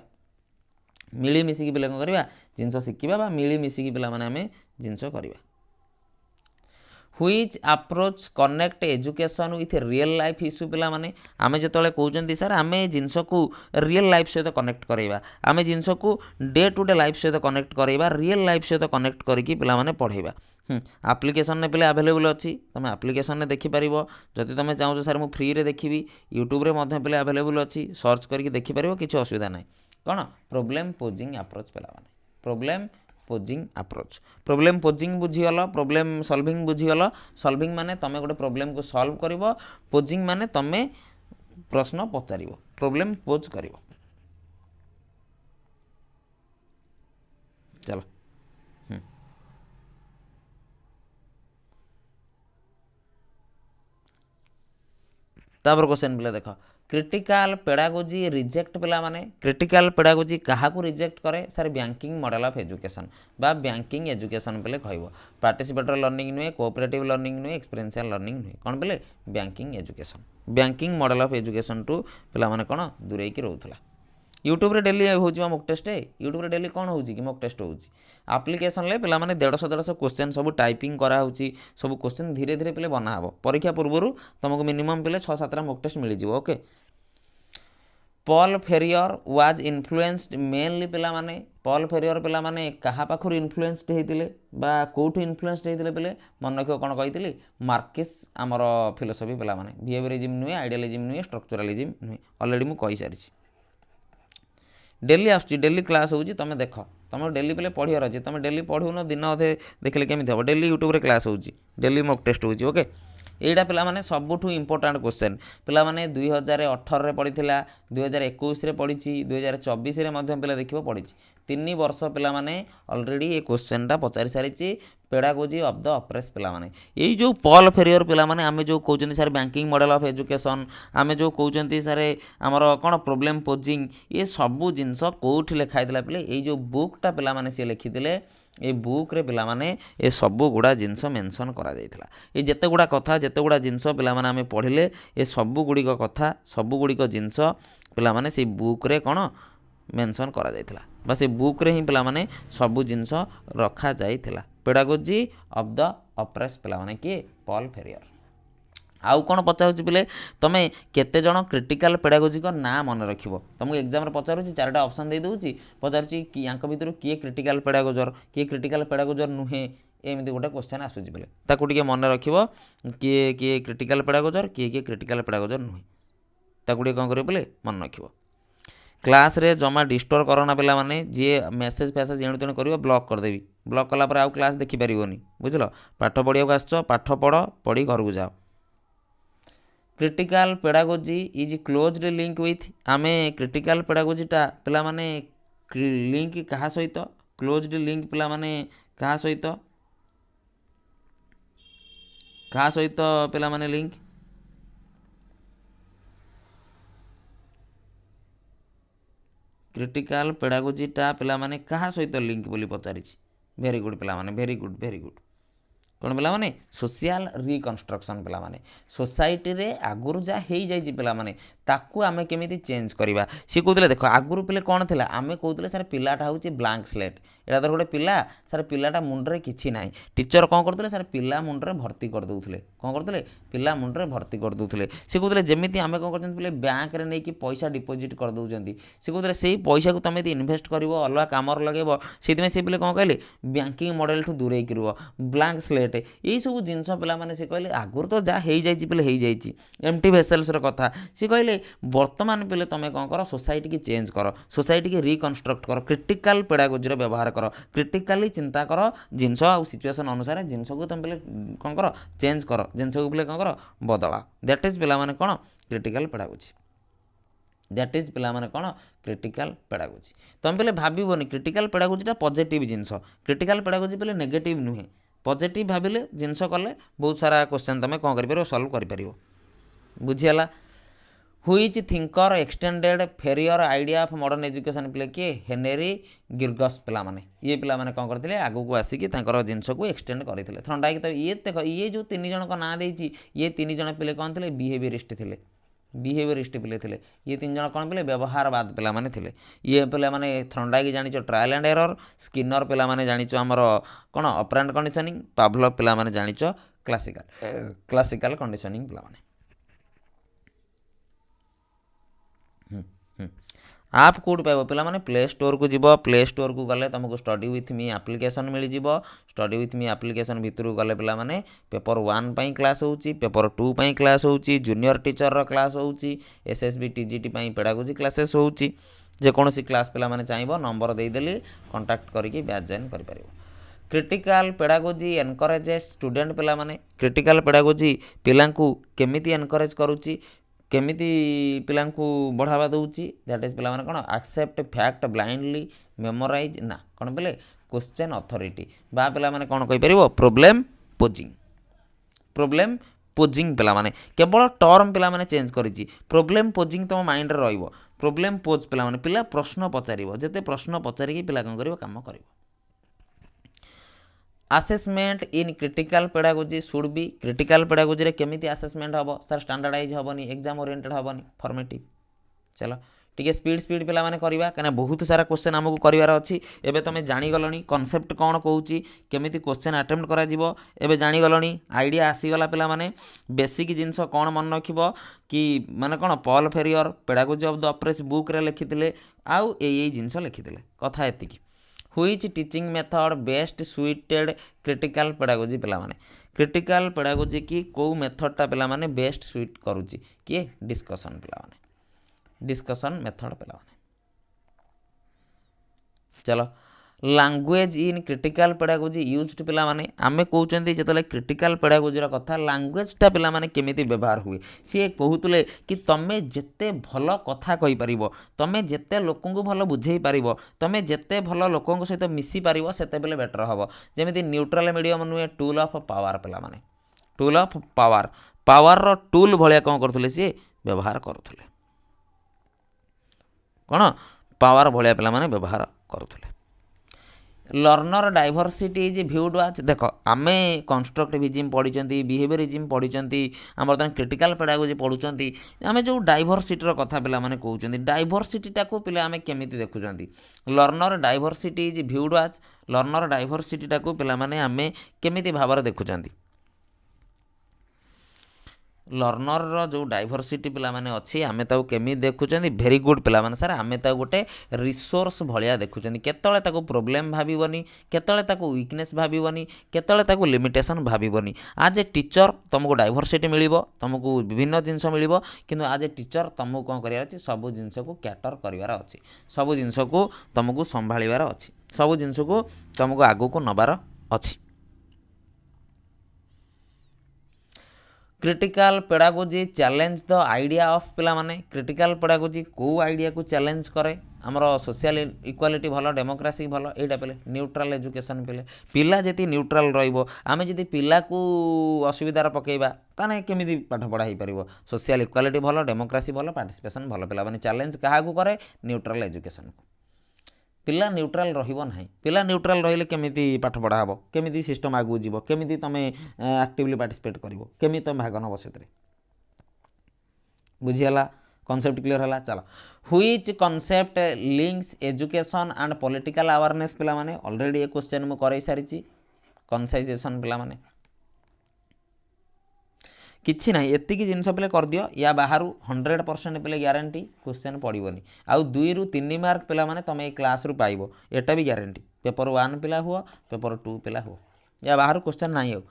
मिली मिसिकी पिला कोन करिबा जिंस शिखिबा बा मिली मिसिकी पिला माने आमे जिंस करिबा which approach connect education with real life issue पिला माने आमे जतले कहउचंती सर आमे जिंस को रियल लाइफ सहित कनेक्ट करैबा आमे जिंस को डे टू डे लाइफ सहित कनेक्ट करैबा रियल लाइफ सहित कनेक्ट करिकी पिला माने पढैबा एप्लिकेशन ने पिले अवेलेबल अच्छी तुम एप्लिकेशन ने देखिपार जदि तुम चाहो सर मुझे फ्री रे देखी यूट्यूब रे मध्य पिले अवेलेबल अच्छी सर्च करके देखिपार किसी असुविधा ना कौन प्रोब्लेम पोजिंग अप्रोच पिला माने problem posing approach problem posing बुझीगल प्रोब्लेम सॉल्विंग बुझीगल सॉल्विंग माने तुम गोटे प्रोब्लेम को सॉल्व करिवो पोजिंग माने तुम प्रश्न पचारिवो प्रोब्लेम पोज करिवो चलो तापर क्वेश्चन पिला देख क्रिटिकल पेडागोजी रिजेक्ट पिला माने क्रिटिकल पेडागोजी क्या रिजेक्ट करे sir banking model of education बा बैंकिंग एजुकेशन पे कहब पार्टिसिपेटर लर्निंग नुहे कोऑपरेटिव लर्निंग नुहे एक्सपीरियंशियल लर्निंग नुहे कौन बोले banking education banking model of education टू पिला माने कौन दूरे की रोला यूट्यूब रे डेली होची मॉक टेस्ट यूट्यूब रे डेली कौन होची कि मॉक टेस्ट होची एप्लिकेशन ले पिला माने 150 क्वेश्चन सब टाइपिंग करा होची सब क्वेश्चन धीरे धीरे पिले बना हबो परीक्षा पूर्व तुमको मिनिमम पिले 6-7 मॉक टेस्ट मिल जिवो okay Paul Freire was influenced mainly पिला माने पॉल फेरियर पिला माने कहा पाखुर इन्फ्लुएंस्ड हेतिले बा कोठु इन्फ्लुएंस्ड हेतिले पिले मन रखियो कोन कहितली मार्केस हमर फिलोसफी पिला माने बिहेवियरिज्म नुहे आइडियलिज्म नुहे स्ट्रक्चरलिज्म नुहे ऑलरेडी मु कहि सारिछि डेली आसुची डेली क्लास होची तुम देख तुम डेली पे पढ़ियार अच्छे तुम डेली पढ़ुन दिन अधे देखले केमी हम डेली यूट्यूब रे क्लास होची डेली मॉक टेस्ट होची ओके एटा पिला माने सबुठु इंपोर्टेंट क्वेश्चन पिला माने 2018 रे पड़ी थिला 2021 रे पड़ीची 2024 रे मध्य पिला देखिबो पड़ीची 3 वर्ष पिला माने ऑलरेडी ये क्वेश्चनटा पचारि सारिची पेडागोजी ऑफ द अप्रेस पिला माने यही जो पॉल फेरियर पिला माने आमे जो कहउचंती sir banking model of education आमे जो कहउचंती सर हमर कोन प्रॉब्लम पोजिंग ये सबु जिंस कोठी लिखाई दिला पिले एई जो बुकटा पिला माने से लिखिदिले ए बुक रे पिला माने ए सबु गुडा जिंस मेंशन करा जायतिला ए जेते गुडा कथा जेते गुडा जिंस पिला माने आमे पढिले ए सबु गुडी को कथा सबु गुडी को जिंस पिला माने से बुक रे कोन मेंशन करा जायतिला बा से बुक रे ही पिला माने सबु जिंस रखा जायतिला पेडागोजी ऑफ द अप्रेस पिला माने के पॉल फेरियर आउ कौन पचारूँ पिले तुम केते जन क्रिटिकल पेडागोजी को ना मन रखिबो तुमको एग्जाम रे पचारूँ 4टा ऑप्शन दे दूची पचारूँ कि यांक भितर किए क्रिटिकल पेडागोजर किए क्रिटिकल पेडागोजर नुहे एमती गोटे क्वेश्चन आसूची पिले ताकू टिके मन रखिबो किए किए क्रिटिकल पेडागोजर किए किए क्रिटिकल पेडागोजर नुहे ताकू टिके कौन करियो पिले मन रखिबो क्लास रे जमा डिस्टर्ब करना पिला माने जे मेसेज फैसेज एणु तेणु करियो ब्लॉक कर देबी ବ୍ଲକ୍ କଲା ପରେ ଆଉ କ୍ଲାସ୍ ଦେଖିପାରିବନି। ବୁଝିଲ, ପାଠ ପଢ଼ିବାକୁ ଆସିଛ, ପାଠ ପଢ଼ି ଘରକୁ ଯାଅ। Critical pedagogy is closed link with, ଆମେ କ୍ରିଟିକାଲ ପେଡାଗୋଜିଟା ପିଲାମାନେ ଲିଙ୍କ୍ କାହା ସହିତ, କ୍ଲୋଜ୍ଡ ଲିଙ୍କ୍ ପିଲାମାନେ କାହା ସହିତ ପିଲାମାନେ ଲିଙ୍କ୍, କ୍ରିଟିକାଲ ପେଡାଗୋଜିଟା ପିଲାମାନେ କାହା ସହିତ ଲିଙ୍କ୍ ବୋଲି ପଚାରିଛି। ଭେରି ଗୁଡ୍ ପିଲାମାନେ, ଭେରି ଗୁଡ୍ ଭେରି ଗୁଡ୍। କ'ଣ ପିଲାମାନେ, ସୋସିଆଲ ରିକନଷ୍ଟ୍ରକ୍ସନ୍ ପିଲାମାନେ, ସୋସାଇଟିରେ ଆଗରୁ ଯାହା ହେଇଯାଇଛି ପିଲାମାନେ ତାକୁ ଆମେ କେମିତି ଚେଞ୍ଜ କରିବା। ସିଏ କହୁଥିଲେ ଦେଖ ଆଗରୁ ପିଲେ କ'ଣ ଥିଲା, ଆମେ କହୁଥିଲେ ସାର୍ ପିଲାଟା ହେଉଛି ବ୍ଲାଙ୍କ ସ୍ଲେଟ୍, ଏଇଟା ଧର ଗୋଟେ ପିଲା, ସାର୍ ପିଲାଟା ମୁଣ୍ଡରେ କିଛି ନାହିଁ। ଟିଚର କ'ଣ କରୁଥିଲେ, ସାର୍ ପିଲା ମୁଣ୍ଡରେ ଭର୍ତ୍ତି କରିଦେଉଥିଲେ। କ'ଣ କରୁଥିଲେ, ପିଲା ମୁଣ୍ଡରେ ଭର୍ତ୍ତି କରିଦେଉଥିଲେ। ସେ କହୁଥିଲେ ଯେମିତି ଆମେ କ'ଣ କରୁଛନ୍ତି ପିଲେ ବ୍ୟାଙ୍କରେ ନେଇକି ପଇସା ଡିପୋଜିଟ୍ କରିଦେଉଛନ୍ତି। ସେ କହୁଥିଲେ ସେଇ ପଇସାକୁ ତୁମେ ଯଦି ଇନଭେଷ୍ଟ କରିବ, ଅଲଗା କାମରେ ଲଗେଇବ, ସେଇଥିପାଇଁ ସେ ପିଲେ କ'ଣ କହିଲେ, ବ୍ୟାଙ୍କିଂ ମଡ଼େଲଠୁ ଦୂରେଇକି ରୁହ, ବ୍ଲାଙ୍କ ସ୍ଲେଟ୍, ଏଇସବୁ ଜିନିଷ ପିଲାମାନେ ସେ କହିଲେ ଆଗରୁ ତ ଯାହା ହେଇଯାଇଛି ପିଲେ ହେଇଯାଇଛି, ଏମ୍ପ୍ଟି ଭେସେଲ୍ସର କଥା। ସେ କହିଲେ ବର୍ତ୍ତମାନ ପିଲେ ତୁମେ କ'ଣ କର, ସୋସାଇଟିକି ଚେଞ୍ଜ କର, ସୋସାଇଟିକି ରିକନଷ୍ଟ୍ରକ୍ଟ କର, କ୍ରିଟିକାଲ ପେଡାଗୋଜିର ବ୍ୟବହାର କର, କ୍ରିଟିକାଲି ଚିନ୍ତା କର ଜିନିଷ ଆଉ ସିଚୁଏସନ୍ ଅନୁସାରେ ଜିନିଷକୁ ତୁମେ ପିଲେ କ'ଣ କର, ଚେଞ୍ଜ କର, ଜିନିଷକୁ ପିଲେ କ'ଣ କର, ବଦଳାଅ। ଦ୍ୟାଟ୍ ଇଜ୍ ପିଲାମାନେ କ'ଣ, କ୍ରିଟିକାଲ ପେଡାଗୋଜି। ଦ୍ୟାଟ୍ ଇଜ୍ ପିଲାମାନେ କ'ଣ, କ୍ରିଟିକାଲ ପେଡାଗୋଜି। ତୁମେ ପିଲେ ଭାବିବନି କ୍ରିଟିକାଲ ପେଡାଗୋଜିଟା ପଜିଟିଭ୍ ଜିନିଷ, କ୍ରିଟିକାଲ ପେଡାଗୋଜି ପିଲେ ନେଗେଟିଭ୍ ନୁହେଁ। ପଜିଟିଭ୍ ଭାବିଲେ ଜିନିଷ କଲେ ବହୁତ ସାରା କ୍ୱେଶ୍ଚନ୍ ତୁମେ କ'ଣ କରିପାରିବ, ସଲ୍ଭ କରିପାରିବ। ବୁଝିହେଲା। Which thinker extended Freire idea of modern education ପିଲେ କିଏ, ହେନେରୀ ଗିର୍ଗସ୍ ପିଲାମାନେ। ଇଏ ପିଲାମାନେ କ'ଣ କରିଥିଲେ, ଆଗକୁ ଆସିକି ତାଙ୍କର ଜିନିଷକୁ ଏକ୍ସଟେଣ୍ଡ କରିଥିଲେ। ଥଣ୍ଡାଇକି ତ ଇଏ ଦେଖ, ଇଏ ଯେଉଁ 3 ଜଣଙ୍କ ନାଁ ଦେଇଛି, ଇଏ 3 ଜଣ ପିଲେ କ'ଣ ଥିଲେ, ବିହେଭିୟରିଷ୍ଟ ଥିଲେ, ବିହେଭିୟରିଷ୍ଟ ପିଲେ ଥିଲେ। ଇଏ 3 ଜଣ କ'ଣ ପିଲେ, ବ୍ୟବହାରବାଦ ପିଲାମାନେ ଥିଲେ। ଇଏ ପିଲାମାନେ ଥଣ୍ଡାଇକି ଜାଣିଛ ଟ୍ରାଏଲ୍ ଆଣ୍ଡ ଏରର, ସ୍କିନର ପିଲାମାନେ ଜାଣିଛ ଆମର କ'ଣ ଅପରାଣ୍ଡ କଣ୍ଡିସନିଂ, ପାଭଲଭ ପିଲାମାନେ ଜାଣିଛ କ୍ଲାସିକାଲ କଣ୍ଡିସନିଂ ପିଲାମାନେ। ଆପ୍ କେଉଁଠି ପାଇବ ପିଲାମାନେ, ପ୍ଲେ ଷ୍ଟୋରକୁ ଯିବ, ପ୍ଲେ ଷ୍ଟୋରକୁ ଗଲେ ତୁମକୁ ଷ୍ଟଡି ୱିଥ୍ ମି ଆପ୍ଲିକେସନ୍ ମିଳିଯିବ। ଷ୍ଟଡି ୱିଥ୍ ମି ଆପ୍ଲିକେସନ୍ ଭିତରକୁ ଗଲେ ପିଲାମାନେ ପେପର 1 ପାଇଁ କ୍ଲାସ୍ ହେଉଛି, ପେପର 2 ପାଇଁ କ୍ଲାସ୍ ହେଉଛି, ଜୁନିୟର ଟିଚରର କ୍ଲାସ୍ ହେଉଛି, SSB TGT ପାଇଁ ପେଡାଗୋଜି କ୍ଲାସେସ୍ ହେଉଛି। ଯେକୌଣସି କ୍ଲାସ୍ ପିଲାମାନେ ଚାହିଁବ ନମ୍ବର ଦେଇଦେଲି, କଣ୍ଟାକ୍ଟ କରିକି ବ୍ୟାଚ୍ ଜଏନ୍ କରିପାରିବ। କ୍ରିଟିକାଲ ପେଡାଗୋଜି ଏନକରେଜେସ୍ ଷ୍ଟୁଡେଣ୍ଟ ପିଲାମାନେ, କ୍ରିଟିକାଲ ପେଡାଗୋଜି ପିଲାଙ୍କୁ କେମିତି ଏନକରେଜ୍ କରୁଛି, କେମିତି ପିଲାଙ୍କୁ ବଢ଼ାବା ଦେଉଛି। ଦ୍ୟାଟ୍ ଇଜ୍ ପିଲାମାନେ କ'ଣ, ଆକ୍ସେପ୍ଟ ଫ୍ୟାକ୍ଟ ବ୍ଲାଇଣ୍ଡଲି, ମେମୋରାଇଜ୍ ନା କ'ଣ ପିଲେ, କ୍ୱେଶ୍ଚନ୍ ଅଥରିଟି, ବା ପିଲାମାନେ କ'ଣ କହିପାରିବ, ପ୍ରୋବ୍ଲେମ୍ ପୋଜିଂ। ପ୍ରୋବ୍ଲେମ୍ ପୋଜିଂ ପିଲାମାନେ କେବଳ ଟର୍ମ ପିଲାମାନେ ଚେଞ୍ଜ କରିଛି, ପ୍ରୋବ୍ଲେମ୍ ପୋଜିଂ ତୁମ ମାଇଣ୍ଡରେ ରହିବ। ପ୍ରୋବ୍ଲେମ୍ ପୋଜ୍ ପିଲାମାନେ, ପିଲା ପ୍ରଶ୍ନ ପଚାରିବ, ଯେତେ ପ୍ରଶ୍ନ ପଚାରିକି ପିଲା କ'ଣ କରିବ, କାମ କରିବ। Assessment in critical pedagogy should be, critical ପେଡାଗୋଜିରେ କେମିତି ଆସେସମେଣ୍ଟ ହେବ, ସାର୍ ଷ୍ଟାଣ୍ଡାର୍ଡାଇଜ୍ ହେବନି, ଏକ୍ଜାମ୍ ଓରିଏଣ୍ଟେଡ୍ ହେବନି, ଫର୍ମେଟିଭ୍। ଚାଲ ଟିକେ ସ୍ପିଡ୍ ପିଲାମାନେ କରିବା, କାହିଁକିନା ବହୁତ ସାରା କ୍ୱେଶ୍ଚନ୍ ଆମକୁ କରିବାର ଅଛି। ଏବେ ତୁମେ ଜାଣିଗଲଣି କନସେପ୍ଟ କ'ଣ କହୁଛି, କେମିତି କ୍ୱେଶ୍ଚନ୍ ଆଟେମ୍ପ୍ଟ କରାଯିବ, ଏବେ ଜାଣିଗଲଣି, ଆଇଡ଼ିଆ ଆସିଗଲା ପିଲାମାନେ। ବେସିକ୍ ଜିନିଷ କ'ଣ ମନେ ରଖିବ କି, ମାନେ କ'ଣ, Paul Freire pedagogy of the oppressed ବୁକ୍ରେ ଲେଖିଥିଲେ, ଆଉ ଏଇ ଜିନିଷ ଲେଖିଥିଲେ, କଥା ଏତିକି। Which teaching method best suited critical pedagogy ପିଲାମାନେ, କ୍ରିଟିକାଲ ପେଡାଗୋଜି କି କେଉଁ ମେଥଡ଼ଟା ପିଲାମାନେ ବେଷ୍ଟ ସୁଇଟ୍ କରୁଛି, କିଏ, ଡିସ୍କସନ୍ ପିଲାମାନେ, ଡିସ୍କସନ୍ ମେଥଡ଼ ପିଲାମାନେ। ଚାଲ language in critical pedagogy used ପିଲାମାନେ, ଆମେ କହୁଛନ୍ତି ଯେତେବେଳେ କ୍ରିଟିକାଲ ପେଡାଗୋଜିର କଥା, ଲାଙ୍ଗୁଏଜଟା ପିଲାମାନେ କେମିତି ବ୍ୟବହାର ହୁଏ। ସିଏ କହୁଥିଲେ କି ତୁମେ ଯେତେ ଭଲ କଥା କହିପାରିବ, ତୁମେ ଯେତେ ଲୋକଙ୍କୁ ଭଲ ବୁଝେଇ ପାରିବ, ତୁମେ ଯେତେ ଭଲ ଲୋକଙ୍କ ସହିତ ମିଶି ପାରିବ, ସେତେବେଳେ ବେଟର ହେବ। ଯେମିତି ନ୍ୟୁଟ୍ରାଲ ମିଡ଼ିୟମ୍ ନୁହେଁ, ଟୁଲ୍ ଅଫ୍ ପାୱାର ପିଲାମାନେ, ଟୁଲ୍ ଅଫ୍ ପାୱାର, ପାୱାରର ଟୁଲ୍ ଭଳିଆ କ'ଣ କରୁଥିଲେ, ସିଏ ବ୍ୟବହାର କରୁଥିଲେ। କ'ଣ, ପାୱାର ଭଳିଆ ପିଲାମାନେ ବ୍ୟବହାର କରୁଥିଲେ। ଲର୍ଣ୍ଣର ଡାଇଭର୍ସିଟି ଇଜ୍ ଭିଉଡ୍ ଆଜ୍, ଦେଖ ଆମେ କନଷ୍ଟ୍ରକ୍ଟିଭିଜିମ୍ ପଢ଼ିଛନ୍ତି, ବିହେଭିୟରିଜିମ୍ ପଢ଼ିଛନ୍ତି, ଆମର ବର୍ତ୍ତମାନ କ୍ରିଟିକାଲ ପେଡାଗୋଜି ପଢ଼ୁଛନ୍ତି। ଆମେ ଯେଉଁ ଡାଇଭର୍ସିଟିର କଥା ପିଲାମାନେ କହୁଛନ୍ତି, ଡାଇଭର୍ସିଟିଟାକୁ ପିଲା ଆମେ କେମିତି ଦେଖୁଛନ୍ତି, learner diversity is viewed as, learner ଡାଇଭର୍ସିଟିଟାକୁ ପିଲାମାନେ ଆମେ କେମିତି ଭାବରେ ଦେଖୁଛନ୍ତି। ଲର୍ଣ୍ଣରର ଯେଉଁ ଡାଇଭର୍ସିଟି ପିଲାମାନେ ଅଛି, ଆମେ ତାକୁ କେମିତି ଦେଖୁଛନ୍ତି, ଭେରି ଗୁଡ୍ ପିଲାମାନେ, ସାର୍ ଆମେ ତାକୁ ଗୋଟେ ରିସୋର୍ସ ଭଳିଆ ଦେଖୁଛନ୍ତି। କେତେବେଳେ ତାକୁ ପ୍ରୋବ୍ଲେମ୍ ଭାବିବନି, କେତେବେଳେ ତାକୁ ୱିକନେସ୍ ଭାବିବନି, କେତେବେଳେ ତାକୁ ଲିମିଟେସନ୍ ଭାବିବନି। ଆଜ୍ ଏ ଟିଚର ତୁମକୁ ଡାଇଭର୍ସିଟି ମିଳିବ, ତୁମକୁ ବିଭିନ୍ନ ଜିନିଷ ମିଳିବ, କିନ୍ତୁ ଆଜ୍ ଏ ଟିଚର ତୁମକୁ କ'ଣ କରିବାର ଅଛି, ସବୁ ଜିନିଷକୁ କ୍ୟାଟର କରିବାର ଅଛି, ସବୁ ଜିନିଷକୁ ତୁମକୁ ସମ୍ଭାଳିବାର ଅଛି। ସବୁ ଜିନିଷକୁ ତୁମକୁ ଆଗକୁ ନେବାର ଅଛି। Critical pedagogy challenge the idea of पिला माने क्रिटिकल पेडागोजी को आइडिया को चैलेंज करे आमर सोशल इक्वालिटी भल डेमोक्रेसी भल एटा पे न्यूट्रल एजुकेशन पे पिला जति न्यूट्रल रहिबो आमे जति पिला को असुविधार पकेइबा ताने केमिति पाठ पढ़ा ही परिबो सोशल इक्वालिटी भल डेमोक्रेसी भल पार्टिसिपेशन भल पिला माने चैलेंज काहा को करे न्यूट्रल एजुकेशन को पिला न्यूट्रल रहिबो नाही पिला न्यूट्रल रहिले केमिति पाठ पढ़ा हबो केमिति सिस्टम आगु जीवो केमिति तमे एक्टिवली पार्टिसिपेट करिवो केमिति तमे भाग नबो सेतरे बुझियला कॉन्सेप्ट क्लियर हला चलो which concept links education and political awareness पिला माने ऑलरेडी ए क्वेश्चन मु करै सारिची कन्साइजेशन पिला माने किछि नाही एतिकी जिनस पे कर दियो या बाहर 100% पे ग्यारंटी क्वेश्चन पड़ोनी आउ 2 ରୁ 3 मार्क पिला माने तुम क्लास रु पाइबो एटा भी ग्यारंटी पेपर 1 पिला हुआ पेपर 2 पिला हुआ या बाहर क्वेश्चन नाही हो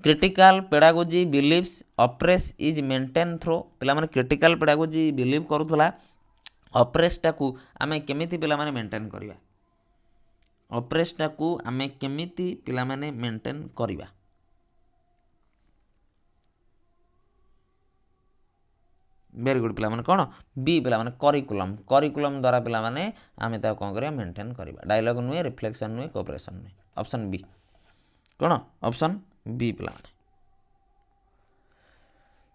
critical pedagogy believes oppress is maintain through पिला माने क्रिटिकल पेडागोजी बिलीव करूथला ऑप्रेस टाकू आमे केमिति पिला माने मेंटेन करिवा ऑप्रेस टाकू आमे केमिति पिला माने मेंटेन करिवा वेरी गुड पिला माने कौन बी पिला माने करिकुलम द्वारा पिला माने आमे ता कोन करिया मेंटेन करिबा डायलॉग नुए रिफ्लेक्शन नुए कोऑपरेशन नुए ऑप्शन बी कौन ऑप्शन बी पिला माने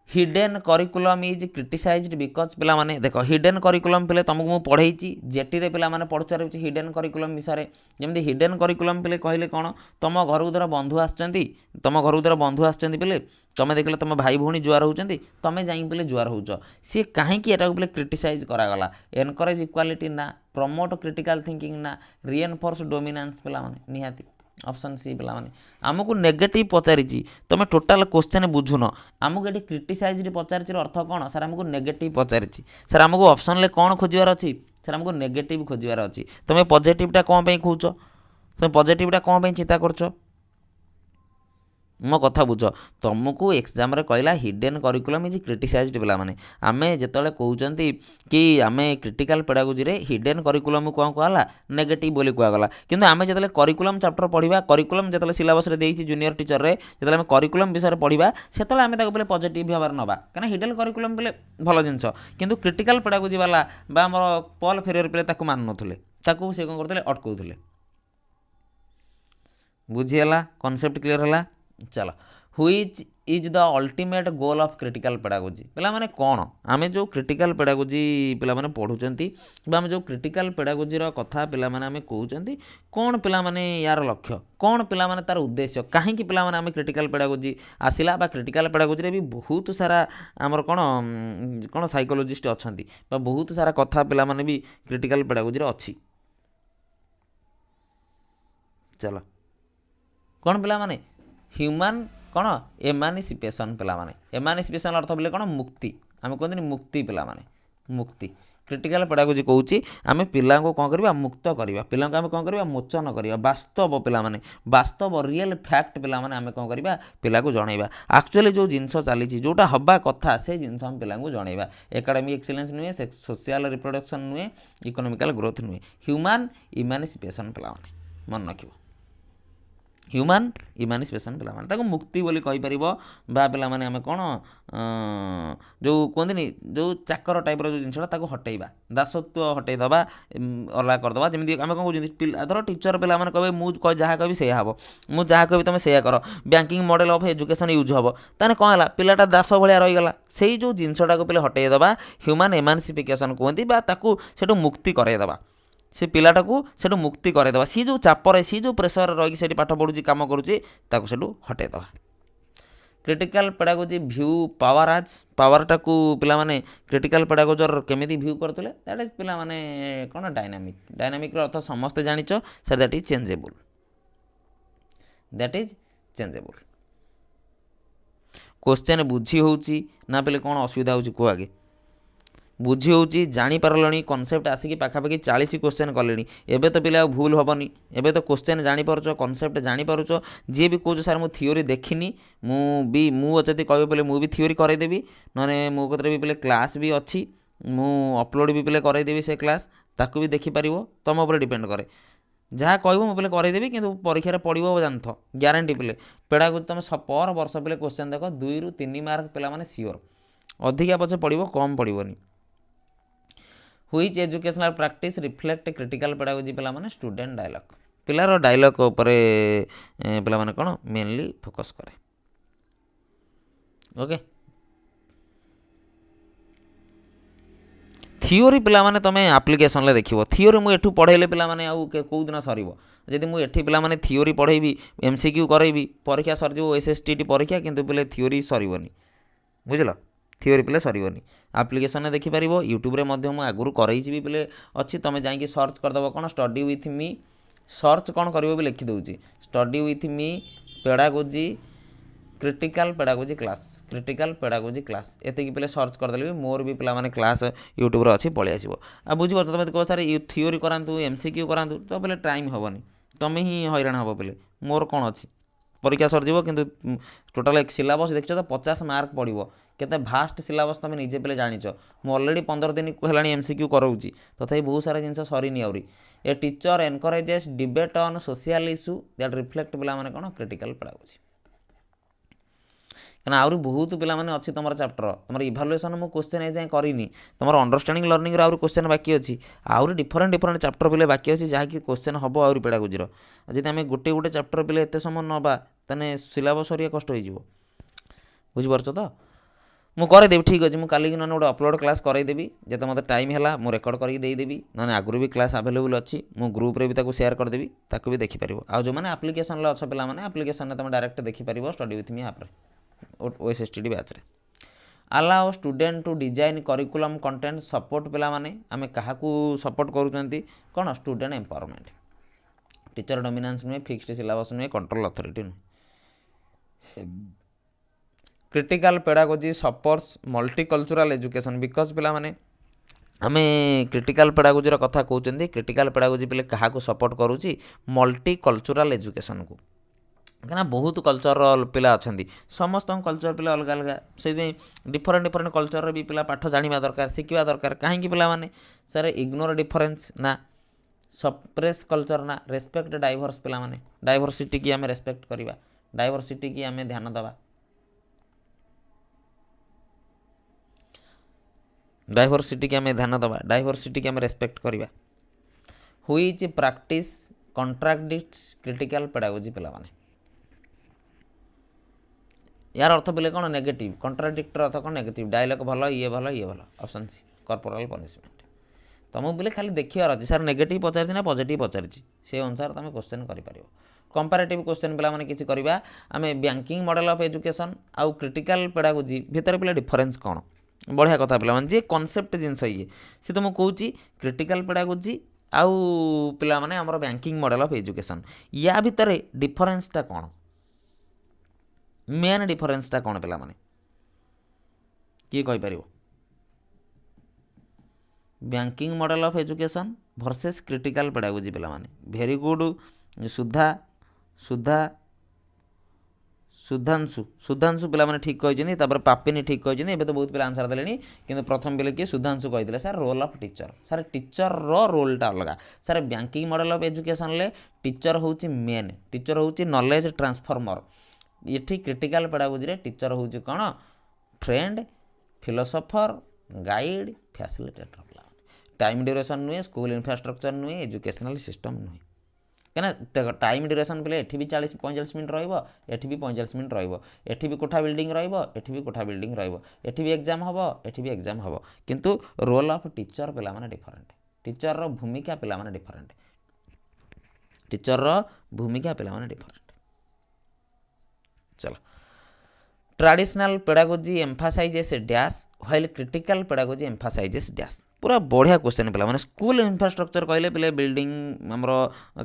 hidden curriculum is criticised because पिला माने देखो हिडन करिकुलम पिले तुमको मु पढ़ेइची जेटी रे पिला माने पढ़ुचार होची हिडन करिकुलम विषय जेमि हिडन करिकुलम पिले कहले कोन तुम घर उधर बंधु आछंती तुम घर उधर बंधु आछंती पिले तुम देखले तुम भाई भौणी जुआर होचंती तुम जाई पिले जुआर होचो सी काहे कि एटा पिले क्रिटिसाइज करा गला एनकरेज इक्वालिटी ना प्रमोट क्रिटिकल थिंकिंग ना रिएनफोर्स डोमिनेंस पिला माने निहाती ऑप्शन सी पिला माने आमको नेगेटिव पचारिची तुम टोटाल क्वेश्चन बुझुन आमको ये क्रिटिसाइज पचारिचर अर्थ कौन सर आमको नेगेटिव पचारिची सर आमको ऑप्शन ले कौन खोजार अच्छी सर आमको नेगेटिव खोजार अच्छी तुम पॉजिटिवटा कौन पे खोज तुम पॉजिटिवटा कौन पे चिंता करछ मो कथा बुझ तुमको एग्जाम रे कहला हिडन करिकुलम इज क्रिटिसाइज्ड पिला माने आमे जेतले कहउचंती कि आमे क्रिटिकल पेडागोजी रे हिडन करिकुलम को कहला नेगेटिव बोली कहला गला किंतु आमे जेतले करिकुलम चैप्टर पढिबा करिकुलम जेतले सिलेबस रे देइछि जूनियर टीचर रे जेतले आमे करिकुलम विषय पढिबा सेतले आमे ताको बोले पॉजिटिव भाबर नबा कना हिडन करिकुलम बोले भलो जिंस किंतु क्रिटिकल पेडागोजी वाला बा हमर पॉल फेरियर पे ताको मान नथुले ताको से कोन करथले अटकौथले बुझियला कॉन्सेप्ट क्लियर हला चलो which is the ultimate goal of critical pedagogy पिला माने कौन आमे जो क्रिटिकल पेडागोजी पिला माने पढुचंती बा आमे जो क्रिटिकल पेडागोजी रो कथा पिला माने आमे कहउचंती कौन पिला माने यार लक्ष्य कौन पिला माने तार उद्देश्य काहे कि पिला माने आमे क्रिटिकल पेडागोजी आसिला बा क्रिटिकल पेडागोजी रे भी बहुत सारा हमर कौन साइकोलॉजिस्ट अछंती बा बहुत सारा कथा पिला माने भी क्रिटिकल पेडागोजी रे अछि चलो कौन पिला माने ह्यूमन कौन एमानिसिपेशन पिला माने एमानिसिपेशन अर्थ बोले कौन मुक्ति आम कहते मुक्ति पिला माने मुक्ति क्रिटिकल पेडागोजी कहूँ आम पिला को कौन करवा मुक्त करवा पिला आम कौन करवा मोचन करवा वास्तव पिला माने वास्तव रियल फैक्ट पिला माने आम कौन करवा पिला को जनइबा एक्चुअली जो जिनस चली जोटा हवा कथा से जिनस आम पिला को जनइबा एकेडमिक एक्सीलेंस नुहे सोशल रिप्रोडक्शन नुहे इकोनॉमिकल ग्रोथ नुहे ह्यूमन इमानिसिपेशन पिला माने मन रखिबो ह्यूमन इमानिसिपेशन पिला माने ताको मुक्ति बोली कहि परिबो बा पिला माने आमे कोन जो कोंदिनी जो चाकर टाइप रो जो जिनसटा ताको हटेइबा दासत्व हटेइ दबा अलग कर दबा जेमिति आमे कोन बुझिनी धर टीचर पिला माने कहबे मु जहा कहबी सेया हबो मु जहा कहबी तमे सेया करो banking model of education use हबो ताने कोन हला पिलाटा दास भलिया रहि गला सेही जो जिनसटा को पिले हटेइ दबा ह्यूमन इमानिसिफिकेशन कोंती बा ताको सेटो मुक्ति करे दबा से पिलाटा को सेटू मुक्ति करदेवा सी जो चापर सी जो प्रेसर रही से पाठ पढ़ुची काम करुच्ची सेटू हटेदवा क्रिटिकल पेडागोजी भ्यू पावर आज पावरटा को पिला माने क्रिटिकल पेडागोजर केमिति भ्यू करतले दैट इज पिला माने कोन डायनामिक डायनामिक रो अर्थ समस्त जानिचो sir that is changeable question बुझी होउची ना पिले कोन असुविधा होउची को आगे बुझी होउची जानी पारलणी कॉन्सेप्ट आसिकी पाखापाखि 40 क्वेश्चन कलेनी एबे तो पिला भूल हबनी एबे तो क्वेश्चन जानी पारुचो कॉन्सेप्ट जानी पारुचो जे भी कोच सर मु थ्योरी देखिनी मु अचती कहबे बोले मु भी थ्योरी करे देबी नने मो कतरे भी पिले क्लास भी अछि ମୁଁ ଅପଲୋଡ଼ ବି ପିଲେ କରେଇଦେବି ସେ କ୍ଲାସ୍, ତାକୁ ବି ଦେଖିପାରିବ, ତୁମ ଉପରେ ଡିପେଣ୍ଡ କରେ। ଯାହା କହିବ ମୁଁ ପିଲେ କରେଇଦେବି, କିନ୍ତୁ ପରୀକ୍ଷାରେ ପଡ଼ିବ ଜାଣିଥ, ଗ୍ୟାରେଣ୍ଟି ପିଲେ। ପେଡ଼ାଗୋଜି ତୁମେ ପର ବର୍ଷ ପିଲେ କ୍ୱେଶ୍ଚନ୍ ଦେଖ 2ରୁ 3 ମାର୍କ ପିଲାମାନେ ସିଓର, ଅଧିକା ପଛେ ପଡ଼ିବ, କମ୍ ପଡ଼ିବନି। Which educational practice reflect critical pedagogy ପିଲାମାନେ ଷ୍ଟୁଡେଣ୍ଟ ଡାଇଲଗ୍, ପିଲାର ଡାଇଲଗ୍ ଉପରେ ପିଲାମାନେ କ'ଣ ମେନଲି ଫୋକସ୍ କରେ। ଓକେ, থিওরি ପିଲାମାନେ ତୁମେ ଆପ୍ଲିକେସନ୍ରେ ଦେଖିବ। ଥିଓରି ମୁଁ ଏଠୁ ପଢ଼େଇଲେ ପିଲାମାନେ ଆଉ କେଉଁ ଦିନ ସରିବ? ଯଦି ମୁଁ ଏଠି ପିଲାମାନେ ଥିଓରି ପଢ଼େଇବି, MCQ କରେଇବି, ପରୀକ୍ଷା ସରିଯିବ SSTT ପରୀକ୍ଷା, କିନ୍ତୁ ପିଲେ ଥିଓରି ସରିବନି, ବୁଝିଲ? ଥିଓରି ପିଲେ ସରିବନି। ଆପ୍ଲିକେସନ୍ରେ ଦେଖିପାରିବ, ୟୁଟ୍ୟୁବରେ ମଧ୍ୟ ମୁଁ ଆଗରୁ କରେଇଛି ବି ପିଲେ ଅଛି, ତୁମେ ଯାଇକି ସର୍ଚ୍ଚ କରିଦେବ କ'ଣ ଷ୍ଟଡି ୱିଥ୍ ମି, ସର୍ଚ୍ଚ କ'ଣ କରିବ ବି ଲେଖିଦେଉଛି, study with me pedagogy critical pedagogy class, critical pedagogy class, ଏତିକି ପିଲେ ସର୍ଚ୍ଚ କରିଦେଲେ ବି ମୋର ବି ପିଲାମାନେ କ୍ଲାସ୍ ୟୁଟ୍ୟୁବରେ ଅଛି, ପଳେଇ ଆସିବ। ଆଉ ବୁଝିପାରୁଛ, ତୁମେ କହିବ ସାର୍ ଥିଓରି କରାନ୍ତୁ, MCQ କରାନ୍ତୁ, ତ ପିଲେ ଟାଇମ୍ ହେବନି, ତୁମେ ହିଁ ହଇରାଣ ହେବ ପିଲେ। ମୋର କ'ଣ ଅଛି, ପରୀକ୍ଷା ସରିଯିବ, କିନ୍ତୁ ଟୋଟାଲ୍ ସିଲାବସ୍ ଦେଖିଛ ତ 50 ମାର୍କ ପଡ଼ିବ, କେତେ ଭାଷ୍ଟ ସିଲାବସ୍ ତୁମେ ନିଜେ ପିଲେ ଜାଣିଛ। ମୁଁ ଅଲରେଡ଼ି 15 ଦିନ ହେଲାଣି MCQ କରାଉଛି, ତଥାପି ବହୁତ ସାରା ଜିନିଷ ସରିନି ଆହୁରି। A teacher encourages debate on social issue that reflect ପିଲାମାନେ କ'ଣ କ୍ରିଟିକାଲ୍ ପେଡ଼ାଗୋଜି। କାରଣ ଆହୁରି ବହୁତ ପିଲାମାନେ ଅଛି ତୁମର ଚାପ୍ଟର, ତୁମର ଇଭାଲୁଏସନ୍ ମୁଁ କ୍ୱେଶ୍ଚନ୍ ଏଯାଏଁ କରିନି, ତୁମର ଅଣ୍ଡରଷ୍ଟାଣ୍ଡିଂ ଲର୍ଣ୍ଣିଂର ଆହୁରି କ୍ୱେଶ୍ଚନ୍ ବାକି ଅଛି, ଆହୁରି ଡିଫରେଣ୍ଟ ଚାପ୍ଟର ପିଲେ ବାକି ଅଛି, ଯାହାକି କ୍ୱେଶ୍ଚନ୍ ହେବ ଆହୁରି ପେଡ଼ାଗୋଜିର। ଯଦି ଆମେ ଗୋଟେ ଚାପ୍ଟର ପିଲେ ଏତେ ସମୟ ନେବା, ତାହେଲେ ସିଲାବସ୍ ସରିବା କଷ୍ଟ ହୋଇଯିବ, ବୁଝିପାରୁଛ ତ? ମୁଁ କରେଇଦେବି, ଠିକ୍ ଅଛି, ମୁଁ କାଲିକି ନହେଲେ ଗୋଟେ ଅପଲୋଡ଼ କ୍ଲାସ୍ କରେଇଦେବି, ଯେତେ ମୋତେ ଟାଇମ୍ ହେଲା ମୁଁ ରେକର୍ଡ଼ କରିକି ଦେଇଦେବି, ନହେଲେ ଆଗରୁ ବି କ୍ଲାସ୍ ଆଭେଲେବୁଲ୍ ଅଛି, ମୁଁ ଗ୍ରୁପ୍ରେ ବି ତାକୁ ସେୟାର କରିଦେବି, ତାକୁ ବି ଦେଖିପାରିବ। ଆଉ ଯେଉଁମାନେ ଆପ୍ଲିକେସନ୍ରେ ଅଛ ପିଲାମାନେ, ଆପ୍ଲିକେସନ୍ରେ ତୁମେ ଡାଇରେକ୍ଟ ଦେଖିପାରିବ ଷ୍ଟଡି ୱିଥ୍ ମି ଆପ୍ରେ, OSSTD ବ୍ୟାଚ୍ରେ। Allow student to design curriculum content support ପିଲାମାନେ, ଆମେ କାହାକୁ ସପୋର୍ଟ କରୁଛନ୍ତି କ'ଣ? Student empowerment. ଟିଚର ଡୋମିନାନ୍ସ ନୁହେଁ, ଫିକ୍ସଡ ସିଲାବସ୍ ନୁହେଁ, କଣ୍ଟ୍ରୋଲ ଅଥରିଟି ନୁହେଁ। Critical pedagogy supports multicultural education, because ପିଲାମାନେ ଆମେ କ୍ରିଟିକାଲ୍ ପେଡ଼ାଗୋଜିର କଥା କହୁଛନ୍ତି, କ୍ରିଟିକାଲ୍ ପେଡ଼ାଗୋଜି ପିଲେ କାହାକୁ ସପୋର୍ଟ କରୁଛି? ମଲ୍ଟିକଲଚରାଲ୍ ଏଜୁକେସନ୍କୁ। କାହିଁକିନା ବହୁତ କଲଚରର ପିଲା ଅଛନ୍ତି, ସମସ୍ତଙ୍କ କଲଚର ପିଲା ଅଲଗା ଅଲଗା, ସେଥିପାଇଁ ଡିଫରେଣ୍ଟ କଲଚରରେ ବି ପିଲା ପାଠ ଜାଣିବା ଦରକାର, ଶିଖିବା ଦରକାର। କାହିଁକି ପିଲାମାନେ ସାର୍ ଇଗ୍ନୋର ଡିଫରେନ୍ସ ନା ସପ୍ରେସ୍ କଲଚର ନା ରେସ୍ପେକ୍ଟ ଡାଇଭର୍ସ, ପିଲାମାନେ ଡାଇଭର୍ସିଟିକି ଆମେ ରେସ୍ପେକ୍ଟ କରିବା, ଡାଇଭର୍ସିଟିକି ଆମେ ଧ୍ୟାନ ଦେବା, ଡାଇଭର୍ସିଟିକି ଆମେ ଧ୍ୟାନ ଦେବା, ଡାଇଭର୍ସିଟିକି ଆମେ ରେସ୍ପେକ୍ଟ କରିବା। ହୁଇଚ୍ ପ୍ରାକ୍ଟିସ୍ କଣ୍ଟ୍ରାଡିକ୍ଟସ୍ କ୍ରିଟିକାଲ୍ ପେଡ଼ାଗୋଜି ପିଲାମାନେ, यार अर्थ बोले कौन नेगेटिव, कॉन्ट्राडिक्टर अर्थ कौन नेगेटिव, डायलॉग भल ये भल ये भल, ऑप्शन सी कॉर्पोरल पनिशमेंट। तुमको बोले खाली देखिए अच्छे सार नेगेटिव पचार ना पॉजिटिव पचार से अनुसार तुम क्वेश्चन कर कंपैरेटिव क्वेश्चन पिला माने किसी करवा आम बैंकिंग मॉडल ऑफ एजुकेशन आउ क्रिटिकल पेडागोजी भितर पिला डिफरेंस कौन, बढ़िया कथा पिला जे कॉन्सेप्ट जिनस ये सी तुमको कहूँ क्रिटिकल पेडागोजी आउ पिला माने हमर बैंकिंग मॉडल ऑफ एजुकेशन या भितर डिफरेंसटा कौन, मेन डिफरेंसटा कौन पिला माने किए कहि परिबो? Banking model of education versus critical pedagogy पिला माने वेरी गुड। सुधा सुधा सुधांशु सुधांशु पिला माने ठीक कहिजनी, तापर पापिनी ठीक कहिजनी, एबे तो बहुत पिला आंसर देलेनी, किंतु प्रथम बेले कि सुधांशु कहिदिले sir role of teacher, sir teacher रो रोलटा अलगा, sir banking model of education ले टीचर होची मेन, टीचर होची नॉलेज ट्रांसफॉर्मर, ये क्रिटिकल पेडागोजी रे टीचर होची कोन friend philosopher guide facilitator, time duration नुहे, स्कूल इंफ्रास्ट्रक्चर नुहे, एजुकेशनल सिस्टम नुहे, कहीं टाइम ड्यूरेशन पे एठी भी 40-45 मिनट रहिबो, एठी भी 45 मिनट रहिबो, एठी भी कोठा बिल्डिंग रहिबो, एठी भी कोठा बिल्डिंग रहिबो, एठी भी एग्जाम हबो, एठी भी एग्जाम हबो, किंतु रोल ऑफ टीचर पिला माने डिफरेंट, टीचर रो भूमिका पिला माने डिफरेंट, टीचर रो भूमिका पिला माने डिफरेंट। चलो traditional pedagogy emphasizes dash while critical pedagogy emphasizes dash, पूरा बढ़िया क्वेश्चन पिला माने स्कूल इंफ्रास्ट्रक्चर कहले पिले बिल्डिंग आमर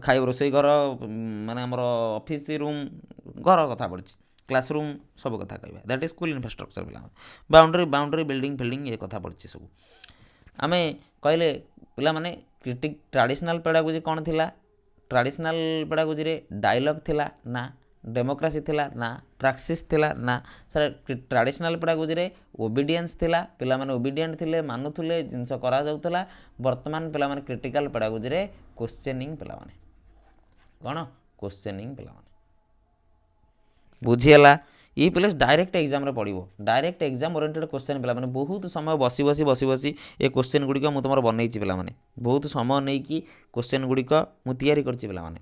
खाई रोसई घर माने आमर ऑफिस रूम घर कथा पड़ी क्लासरूम सब कथा कहवा दैट इज स्कूल इंफ्रास्ट्रक्चर पिला बाउंड्री बाउंड्री बिल्डिंग फिल्डिंग ये कथा पड़ी सब आमे कहले पिला माने ट्रेडिशनल पेडागोजी कौन थिला, ट्रेडिशनल पेडागोजी रे डायलॉग थिला ना डेमोक्रेसी थिला ना प्राक्सिस थिला ना सर ट्रेडिशनल पेडागोजी रे ओबीडियंस थिला पिला माने ओबीडियंट थिले मानुथुले जिंस करा जाउतला वर्तमान पिला माने क्रिटिकल पेडागोजी रे क्वेश्चनिंग पिला माने कोन क्वेश्चनिंग पिला माने बुझियला ये प्लस डायरेक्ट एग्जाम रे पड़ो डायरेक्ट एग्जाम ओरिएंटेड क्वेश्चन पिला माने बहुत समय बसी बसी बसी बसी ए क्वेश्चन गुड़िक मु तुम बनई पिला माने बहुत समय नहीं कि क्वेश्चन गुड़िक मु तैयारी करछि पिला माने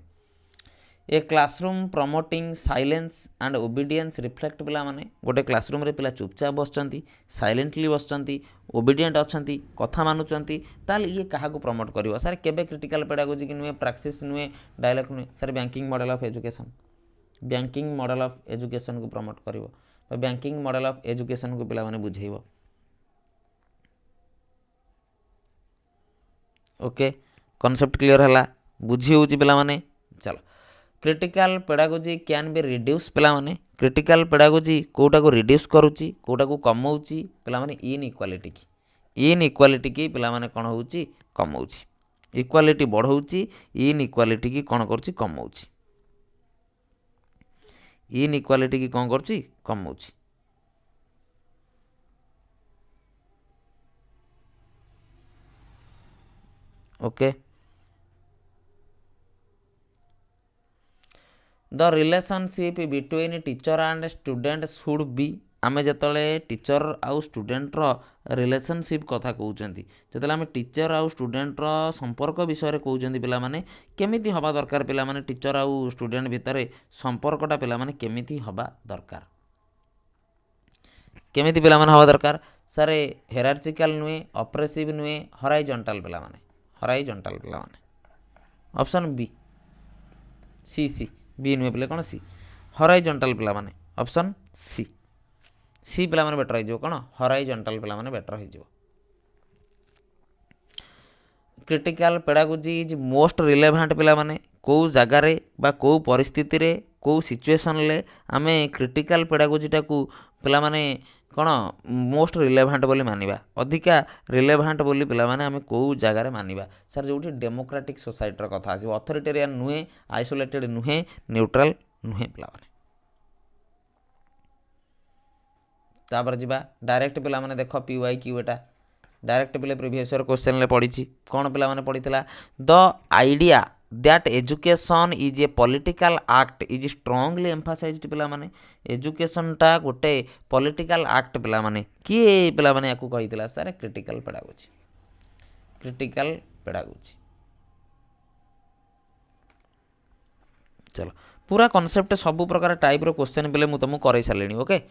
a classroom promoting silence and obedience reflect पिला माने गोटे क्लासरूम रे पिला चुपचाप बसचंती साइलेंटली बसचंती ओबीडियंट अछंती कथा मानुचंती ताल ये काहा को प्रमोट करिवो सर केबे क्रिटिकल पेडागोजी कि नुए प्राक्टिस नुए डायलॉग नुए sir banking model of education banking model of education को प्रमोट करिवो बैंकिंग मॉडल ऑफ एजुकेशन को पिला माने बुझेइबो ओके कॉन्सेप्ट क्लियर हला बुझी होउची पिला माने चलो critical pedagogy can be reduce पिला माने क्रिटिकल पेडागोजी कोटा को रिड्यूस करूची कोटा को कमौची पिला माने इनइक्वालिटी की पिला माने कोन होउची कमौची इक्वालिटी बढ़ौची इनइक्वालिटी की कोन करूची कमौची इनइक्वालिटी की कोन करूची कमौची okay the relationship between teacher and student should be आमे जतले टीचर आउ स्टूडेंट रो रिलेशनशिप कथा कहउचंती जतले आमे टीचर आउ स्टूडेंट रो संपर्क विषय रे कहउचंती पिला माने केमिति हबा दरकार पिला माने टीचर आउ स्टूडेंट भितरे संपर्कटा पिला माने केमिति हबा दरकार केमिति पिला माने हबा दरकार सारे हेरार्चिकल नुए ऑपरेसिव नुए हॉराइजॉन्टल पिला माने ऑप्शन बी सी बी नुए पिले कोन सी हॉराइजॉन्टल पिला माने ऑप्शन सी पिला माने बेटर हो कोन हॉराइजॉन्टल पिला माने बेटर हो critical pedagogy is most relevant पिला माने को जगह रे बा को परिस्थिति रे को सिचुएशन ले आमे क्रिटिकल पेडागोजी टाकू पिला माने कोन मोस्ट रिलेवेंट बोली मानिबा अधिका रिलेवेंट बोली पिला माने आमे को जगह रे मानिबा सर जोठी डेमोक्रेटिक सोसाइटी रो कथा आसी अथॉरिटेरियन नुहे आइसोलेटेड नुहे न्यूट्रल नुहे पिला माने तापर जिबा डायरेक्ट पिला माने देखो पीवाई क्यू एटा डायरेक्ट पिले प्रीवियस ईयर क्वेश्चन ले पढ़ी कौन पिला माने पढ़ीथिला the idea that education is a political act is strongly emphasized पिला माने एजुकेशन टा गोटे पॉलिटिकल एक्ट पिला माने किए पिला माने याकू कहिथिला सर क्रिटिकल पेडागोजी चलो पूरा कॉन्सेप्ट सब प्रकार टाइप रो क्वेश्चन पिले मु तुमको करे सालेनी okay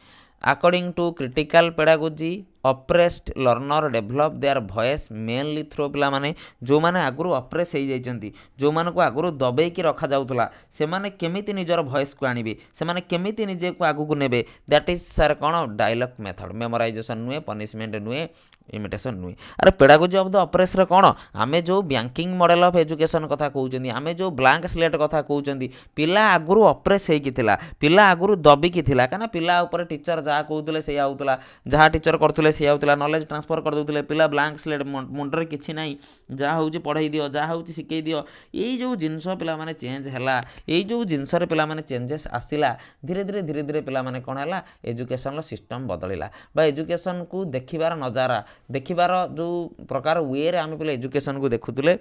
according to critical pedagogy oppressed learner develop their voice mainly through पिला माने जो माने आगुरु अप्रेस हो जाइछंती जो माने को आगुरु दबे की रखा जाउतला से माने केमिति निजर वॉइस को आनिबे से माने केमिति निजे को आगु को नेबे दैट इज सर कोन डायलॉग मेथड मेमोराइजेशन नुए पनिशमेंट नुए इमिटेशन नुए अरे पेडागोजी ऑफ द अप्रेस रे कोन आमे जो बैंकिंग मॉडल ऑफ एजुकेशन कथा कहउचंदी आमे जो ब्लैंक स्लेट कथा कहउचंदी पिला आगुरु अप्रेस हेकी थिला पिला आगुरु दबी की थिला काना पिला ऊपर टीचर जहाँ कहते से आउतला जहाँ टीचर करते से आउतला नॉलेज ट्रांसफर कर दउतले पिला ब्लैंक स्लेट मुंडरे किछि नाही जहाँ होउची पढ़ाई दियो जहाँ होउची सिखै दियो एई जो जिंस पिला माने चेंज हला एई जो जिंस रे पिला माने चेंजेस आसिला धीरे धीरे पिला माने कोन हला एजुकेशन लो सिस्टम बदलिला बा एजुकेशन को देखिबार नजारा देखिबार जो प्रकार वे रे आमे पिला एजुकेशन को देखुतले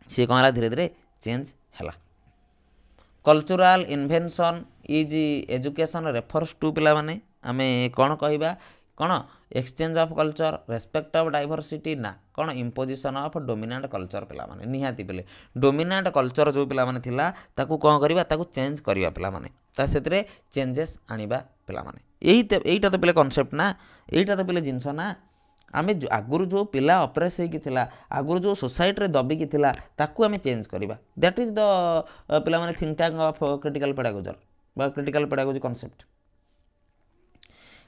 से कोन हला धीरे धीरे चेंज हला cultural invention is education refers to पिला माने आमे कौन कहबा कौन exchange of culture respect of diversity ना कौन इम्पोजिशन ऑफ डोमिनेंट कल्चर पिला माने निहाती पिले डोमिनेंट कल्चर जो पिला माने थिला ताकू कौन करबा ताकू चेंज करबा पिला माने ता सेतरे चेंजेस आनिबा पिला माने एईटा तो पिले कांसेप्ट ना एईटा तो पिले जिंस ना आमे आगुरु जो पिला अप्रेस होगी थिला आगुरु जो सोसाइटी रे दबी की थिला ताकू आमे चेंज करबा दैट इज द पिला माने think tank of critical pedagogy बा critical pedagogy concept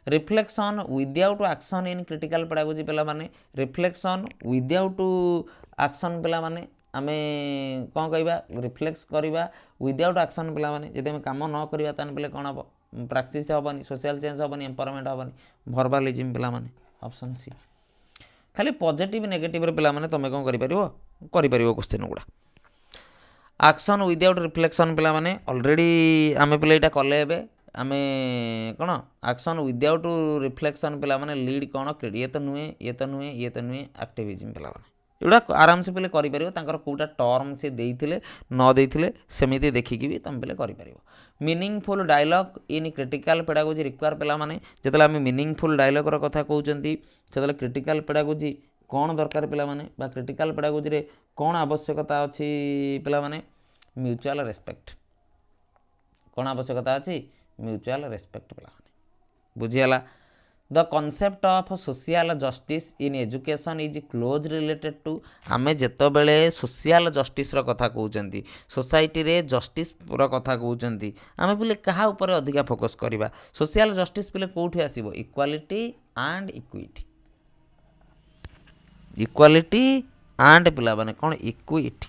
reflection without action in critical pedagogy पिला माने रिफ्लेक्शन विदाउट एक्शन पिला माने आमे कौन कहबा रिफ्लेक्स करबा विदाउट एक्शन पिला माने जदि हम काम न करबा तान पिले कोन हबो प्रैक्टिस हबनी सोशल चेंज हबनी एम्पावरमेंट हबनी वर्बलिज्म पिला माने ऑप्शन सी खाली पॉजिटिव नेगेटिव रे पिला माने तमे कोन करि परिबो क्वेश्चन गुडा ଆକ୍ସନ୍ ୱିଦାଉଟ୍ ରିଫ୍ଲେକ୍ସନ୍ ପିଲାମାନେ ଅଲରେଡ଼ି ଆମେ ପିଲା ଏଇଟା କଲେ ଏବେ ଆମେ କ'ଣ ଆକ୍ସନ୍ ୱିଦାଉଟ୍ ରିଫ୍ଲେକ୍ସନ୍ ପିଲାମାନେ ଲିଡ୍ କ'ଣ ଇଏ ତ ନୁହେଁ ଇଏ ତ ନୁହେଁ ଇଏ ତ ନୁହେଁ ଆକ୍ଟିଭିଜମ୍ ପିଲାମାନେ ଏଗୁଡ଼ା ଆରାମସେ ପିଲେ କରିପାରିବ ତାଙ୍କର କେଉଁଟା ଟର୍ମ ସେ ଦେଇଥିଲେ ନ ଦେଇଥିଲେ ସେମିତି ଦେଖିକି ବି ତୁମେ ପିଲେ କରିପାରିବ meaningful dialogue in critical pedagogy require ପିଲାମାନେ ଯେତେବେଳେ ଆମେ ମିନିଂଫୁଲ୍ ଡାଇଲଗ୍ର କଥା କହୁଛନ୍ତି ସେତେବେଳେ କ୍ରିଟିକାଲ୍ ପେଡାଗୋଜି କ'ଣ ଦରକାର ପିଲାମାନେ ବା କ୍ରିଟିକାଲ୍ ପେଡାଗୋଜିରେ କ'ଣ ଆବଶ୍ୟକତା ଅଛି ପିଲାମାନେ ମ୍ୟୁଚୁଆଲ୍ ରେସ୍ପେକ୍ଟ କ'ଣ ଆବଶ୍ୟକତା ଅଛି ମ୍ୟୁଚୁଆଲ୍ ରେସ୍ପେକ୍ଟ ପିଲାମାନେ ବୁଝିଗଲା the concept of social justice in education is close related to ଆମେ ଯେତେବେଳେ ସୋସିଆଲ୍ ଜଷ୍ଟିସ୍ର କଥା କହୁଛନ୍ତି ସୋସାଇଟିରେ ଜଷ୍ଟିସ୍ର କଥା କହୁଛନ୍ତି ଆମେ ପିଲେ କାହା ଉପରେ ଅଧିକା ଫୋକସ୍ କରିବା ସୋସିଆଲ୍ ଜଷ୍ଟିସ୍ ପିଲେ କେଉଁଠି ଆସିବ equality and equity equality and ପିଲାମାନେ କ'ଣ ଇକ୍ୱିଟି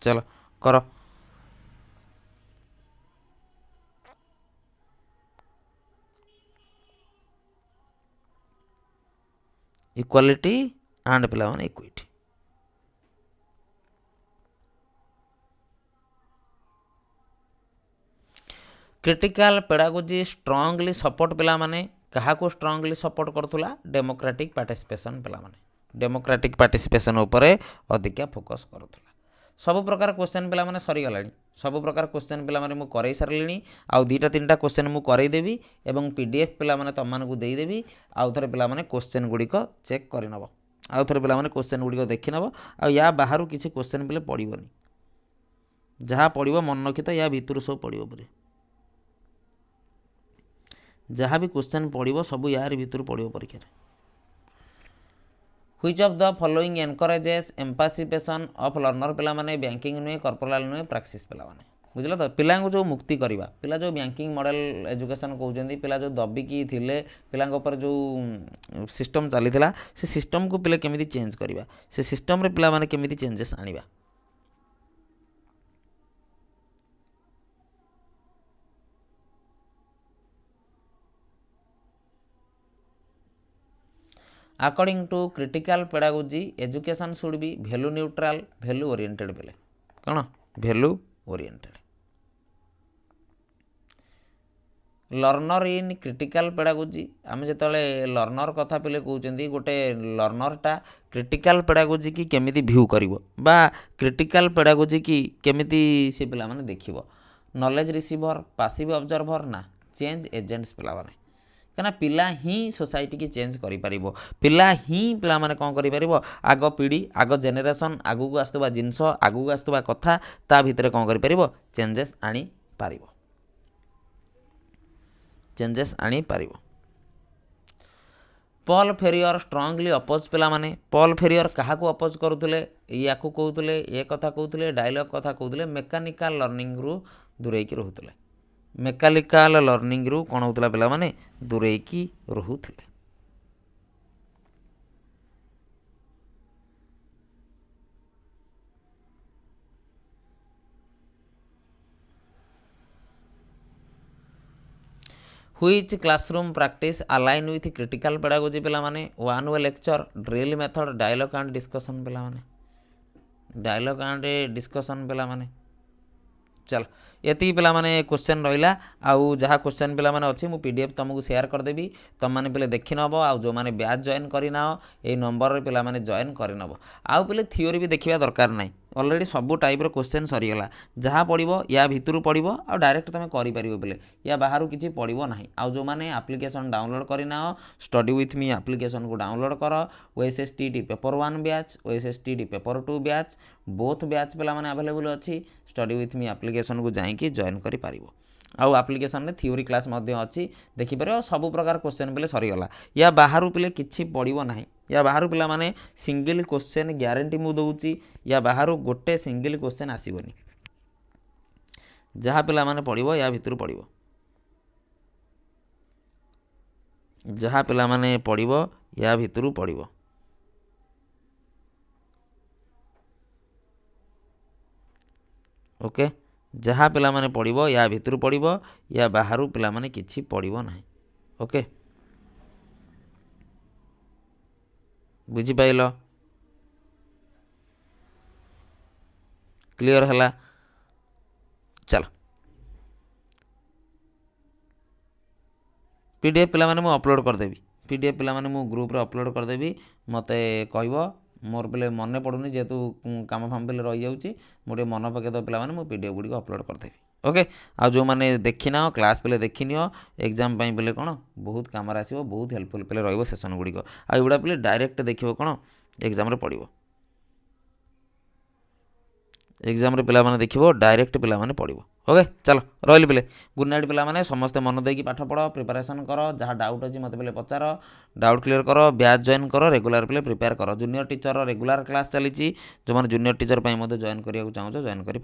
चलो करो इक्वालिटी एंड पिलावन equity critical pedagogy strongly support पिला माने कहा को स्ट्रांगली सपोर्ट करथुला डेमोक्रेटिक पार्टिसिपेशन पिला माने डेमोक्रेटिक पार्टिसिपेशन उपरे अधिका फोकस करथुला सब प्रकार क्वेश्चन पिला माने सरी गलानी सब प्रकार क्वेश्चन पिला माने मु करै सारलिनी आउ दुईटा तीनटा क्वेश्चन मु करै देबी एवं पीडीएफ पिला माने तम मानकु देई देबी आउ थरे पिला माने क्वेश्चन गुडी को चेक करि नबो आउ थरे पिला माने क्वेश्चन गुडी को देखि नबो आ या बाहरु किछि क्वेश्चन पिले पडिबोनी जहा पडिबो मन रखि त या भितरु सब पडिबो पुरे जहाँ भी क्वेश्चन पड़ो सब यार भितर पड़ो परीक्षा which of the following encourages emancipation of learner पिला माने बैंकिंग नुहे कॉर्पोरल नुहे प्रैक्टिस पिला माने बुझल तो पिला जो मुक्ति करवा पिला जो बैंकिंग मॉडल एजुकेशन कहते पिला जो दबिकी थिले पिला ऊपर जो सिस्टम चली से सिस्टम को पिला केमिति चेंज करवा से सिस्टम रे पिला माने केमिति चेंजेस आनिबा according to critical pedagogy education should be value neutral value oriented बेले कौन value oriented learner in critical pedagogy आम जो लर्नर कथा पे कहते गोटे लर्नरटा क्रिटिकल पेडागोजी की केमिति व्यू करिवो बा क्रिटिकल पेडागोजी की केमिति से पिला माने देखिवो नॉलेज रिसीवर पासिव ऑब्जर्वर ना चेंज एजेंट्स पिला माने कना पिला ही सोसाइटी की चेंज करि परिबो पिला ही पिला माने कोन करि परिबो आगो पीढ़ी आगो जेनेरेशन आगु को आस्तबा जिंस आगु को आस्तबा कथा ता भितरे कोन करि परिबो चेंजेस आनी पारिबो चेंजेस आनी पारिबो पॉल फेरियर स्ट्रांगली अपोज पिला माने पॉल फेरियर कहा को अपोज करूथले या को कहूथले ए कथा कहूथले डायलॉग कथा कहूथले मेकानिकल लर्निंग रु दूरे की रहूथले मेकानिकल लर्निंग रु कौन होता पिला माने दूरे की रोहुथिले which classroom practice align with critical pedagogy पिला माने one way lecture drill method dialogue and discussion पिला माने डायलॉग एंड डिस्कशन पिला माने चल ये पिला माने क्वेश्चन रहा आउ जहाँ क्वेश्चन पिला माने अच्छी मुझे पीडीएफ तुमको शेयर करदेवी तुम मैंने पे देखी नब आउ जो मैंने बैच जॉइन करना ये नंबर पिला माने जॉइन करनब आउ पे थ्योरी भी देखा दरकार ना ऑलरेडी सब टाइप क्वेश्चन सरीगला जहाँ पड़ो या भितर पड़ो आ डायरेक्ट तुम कर पे या बाहर किसी पड़ो ना आउ जो मैंने आप्लिकेसन डाउनलोड करना स्टडी विथ मी आप्लिकेसन को डाउनलोड कर OSSTT paper 1 batch OSSTT paper 2 batch both batch पिला माने अवेलेबल अच्छी स्टडी विथ मी आप्लिकेसन को जाइए जॉइन कर पारिबो आउ आप्लिकेसन में थ्योरी क्लास अच्छी देखिपर सब प्रकार क्वेश्चन पे सरीगला या बाहर पे किसी पड़ो ना या बाहर पिला माने सिंगल क्वेश्चन ग्यारंटी मु दउची या बाहर गोटे सिंगल क्वेश्चन आसीबनी जहाँ पिला माने पड़ो या भितर पड़ो जहाँ पिला माने पड़ो या भितर पड़ो ओके जहाँ पिला माने पड़ो या भितर पड़ो या बाहर पिला माने किछि पड़ो ना ओके बुझी पाइल क्लियर है? चल पीडीएफ पिला माने मु अपलोड करदेवी पीडीएफ पिला माने मु ग्रुप रे अपलोड करदेवी मते कहबो मोर पे मन पड़ूनी जेहेतु काम फाम पे रही जाऊँगी मुझे मन पकईद पिला माने मु पीडीएफ गुड़ी अपलोड करदेवी ओके आ जो मैंने देखी ना क्लास पे देखी नियो एग्जाम पे कौन बहुत कम आसो बहुत हेल्पफुल पे रही सेसन गुड़िक आउड़ा पे डायरेक्ट देखिए कौन एग्जाम पड़ो एग्जाम पिला माने देखिबो डायरेक्ट पिला माने पड़ो ओके चलो रही पे गुड नाइट पिला माने समस्ते मन देकी पाठ पढ़ प्रिपरेशन कर जहाँ डाउट अच्छी मत पे पचार डाउट क्लियर कर बैच जॉइन कर रेगुलर पे प्रिपेयर कर जूनियर टीचर रेगुलर क्लास चली जो मैंने जूनियर टीचर जॉइन करा चाहो जॉइन कर।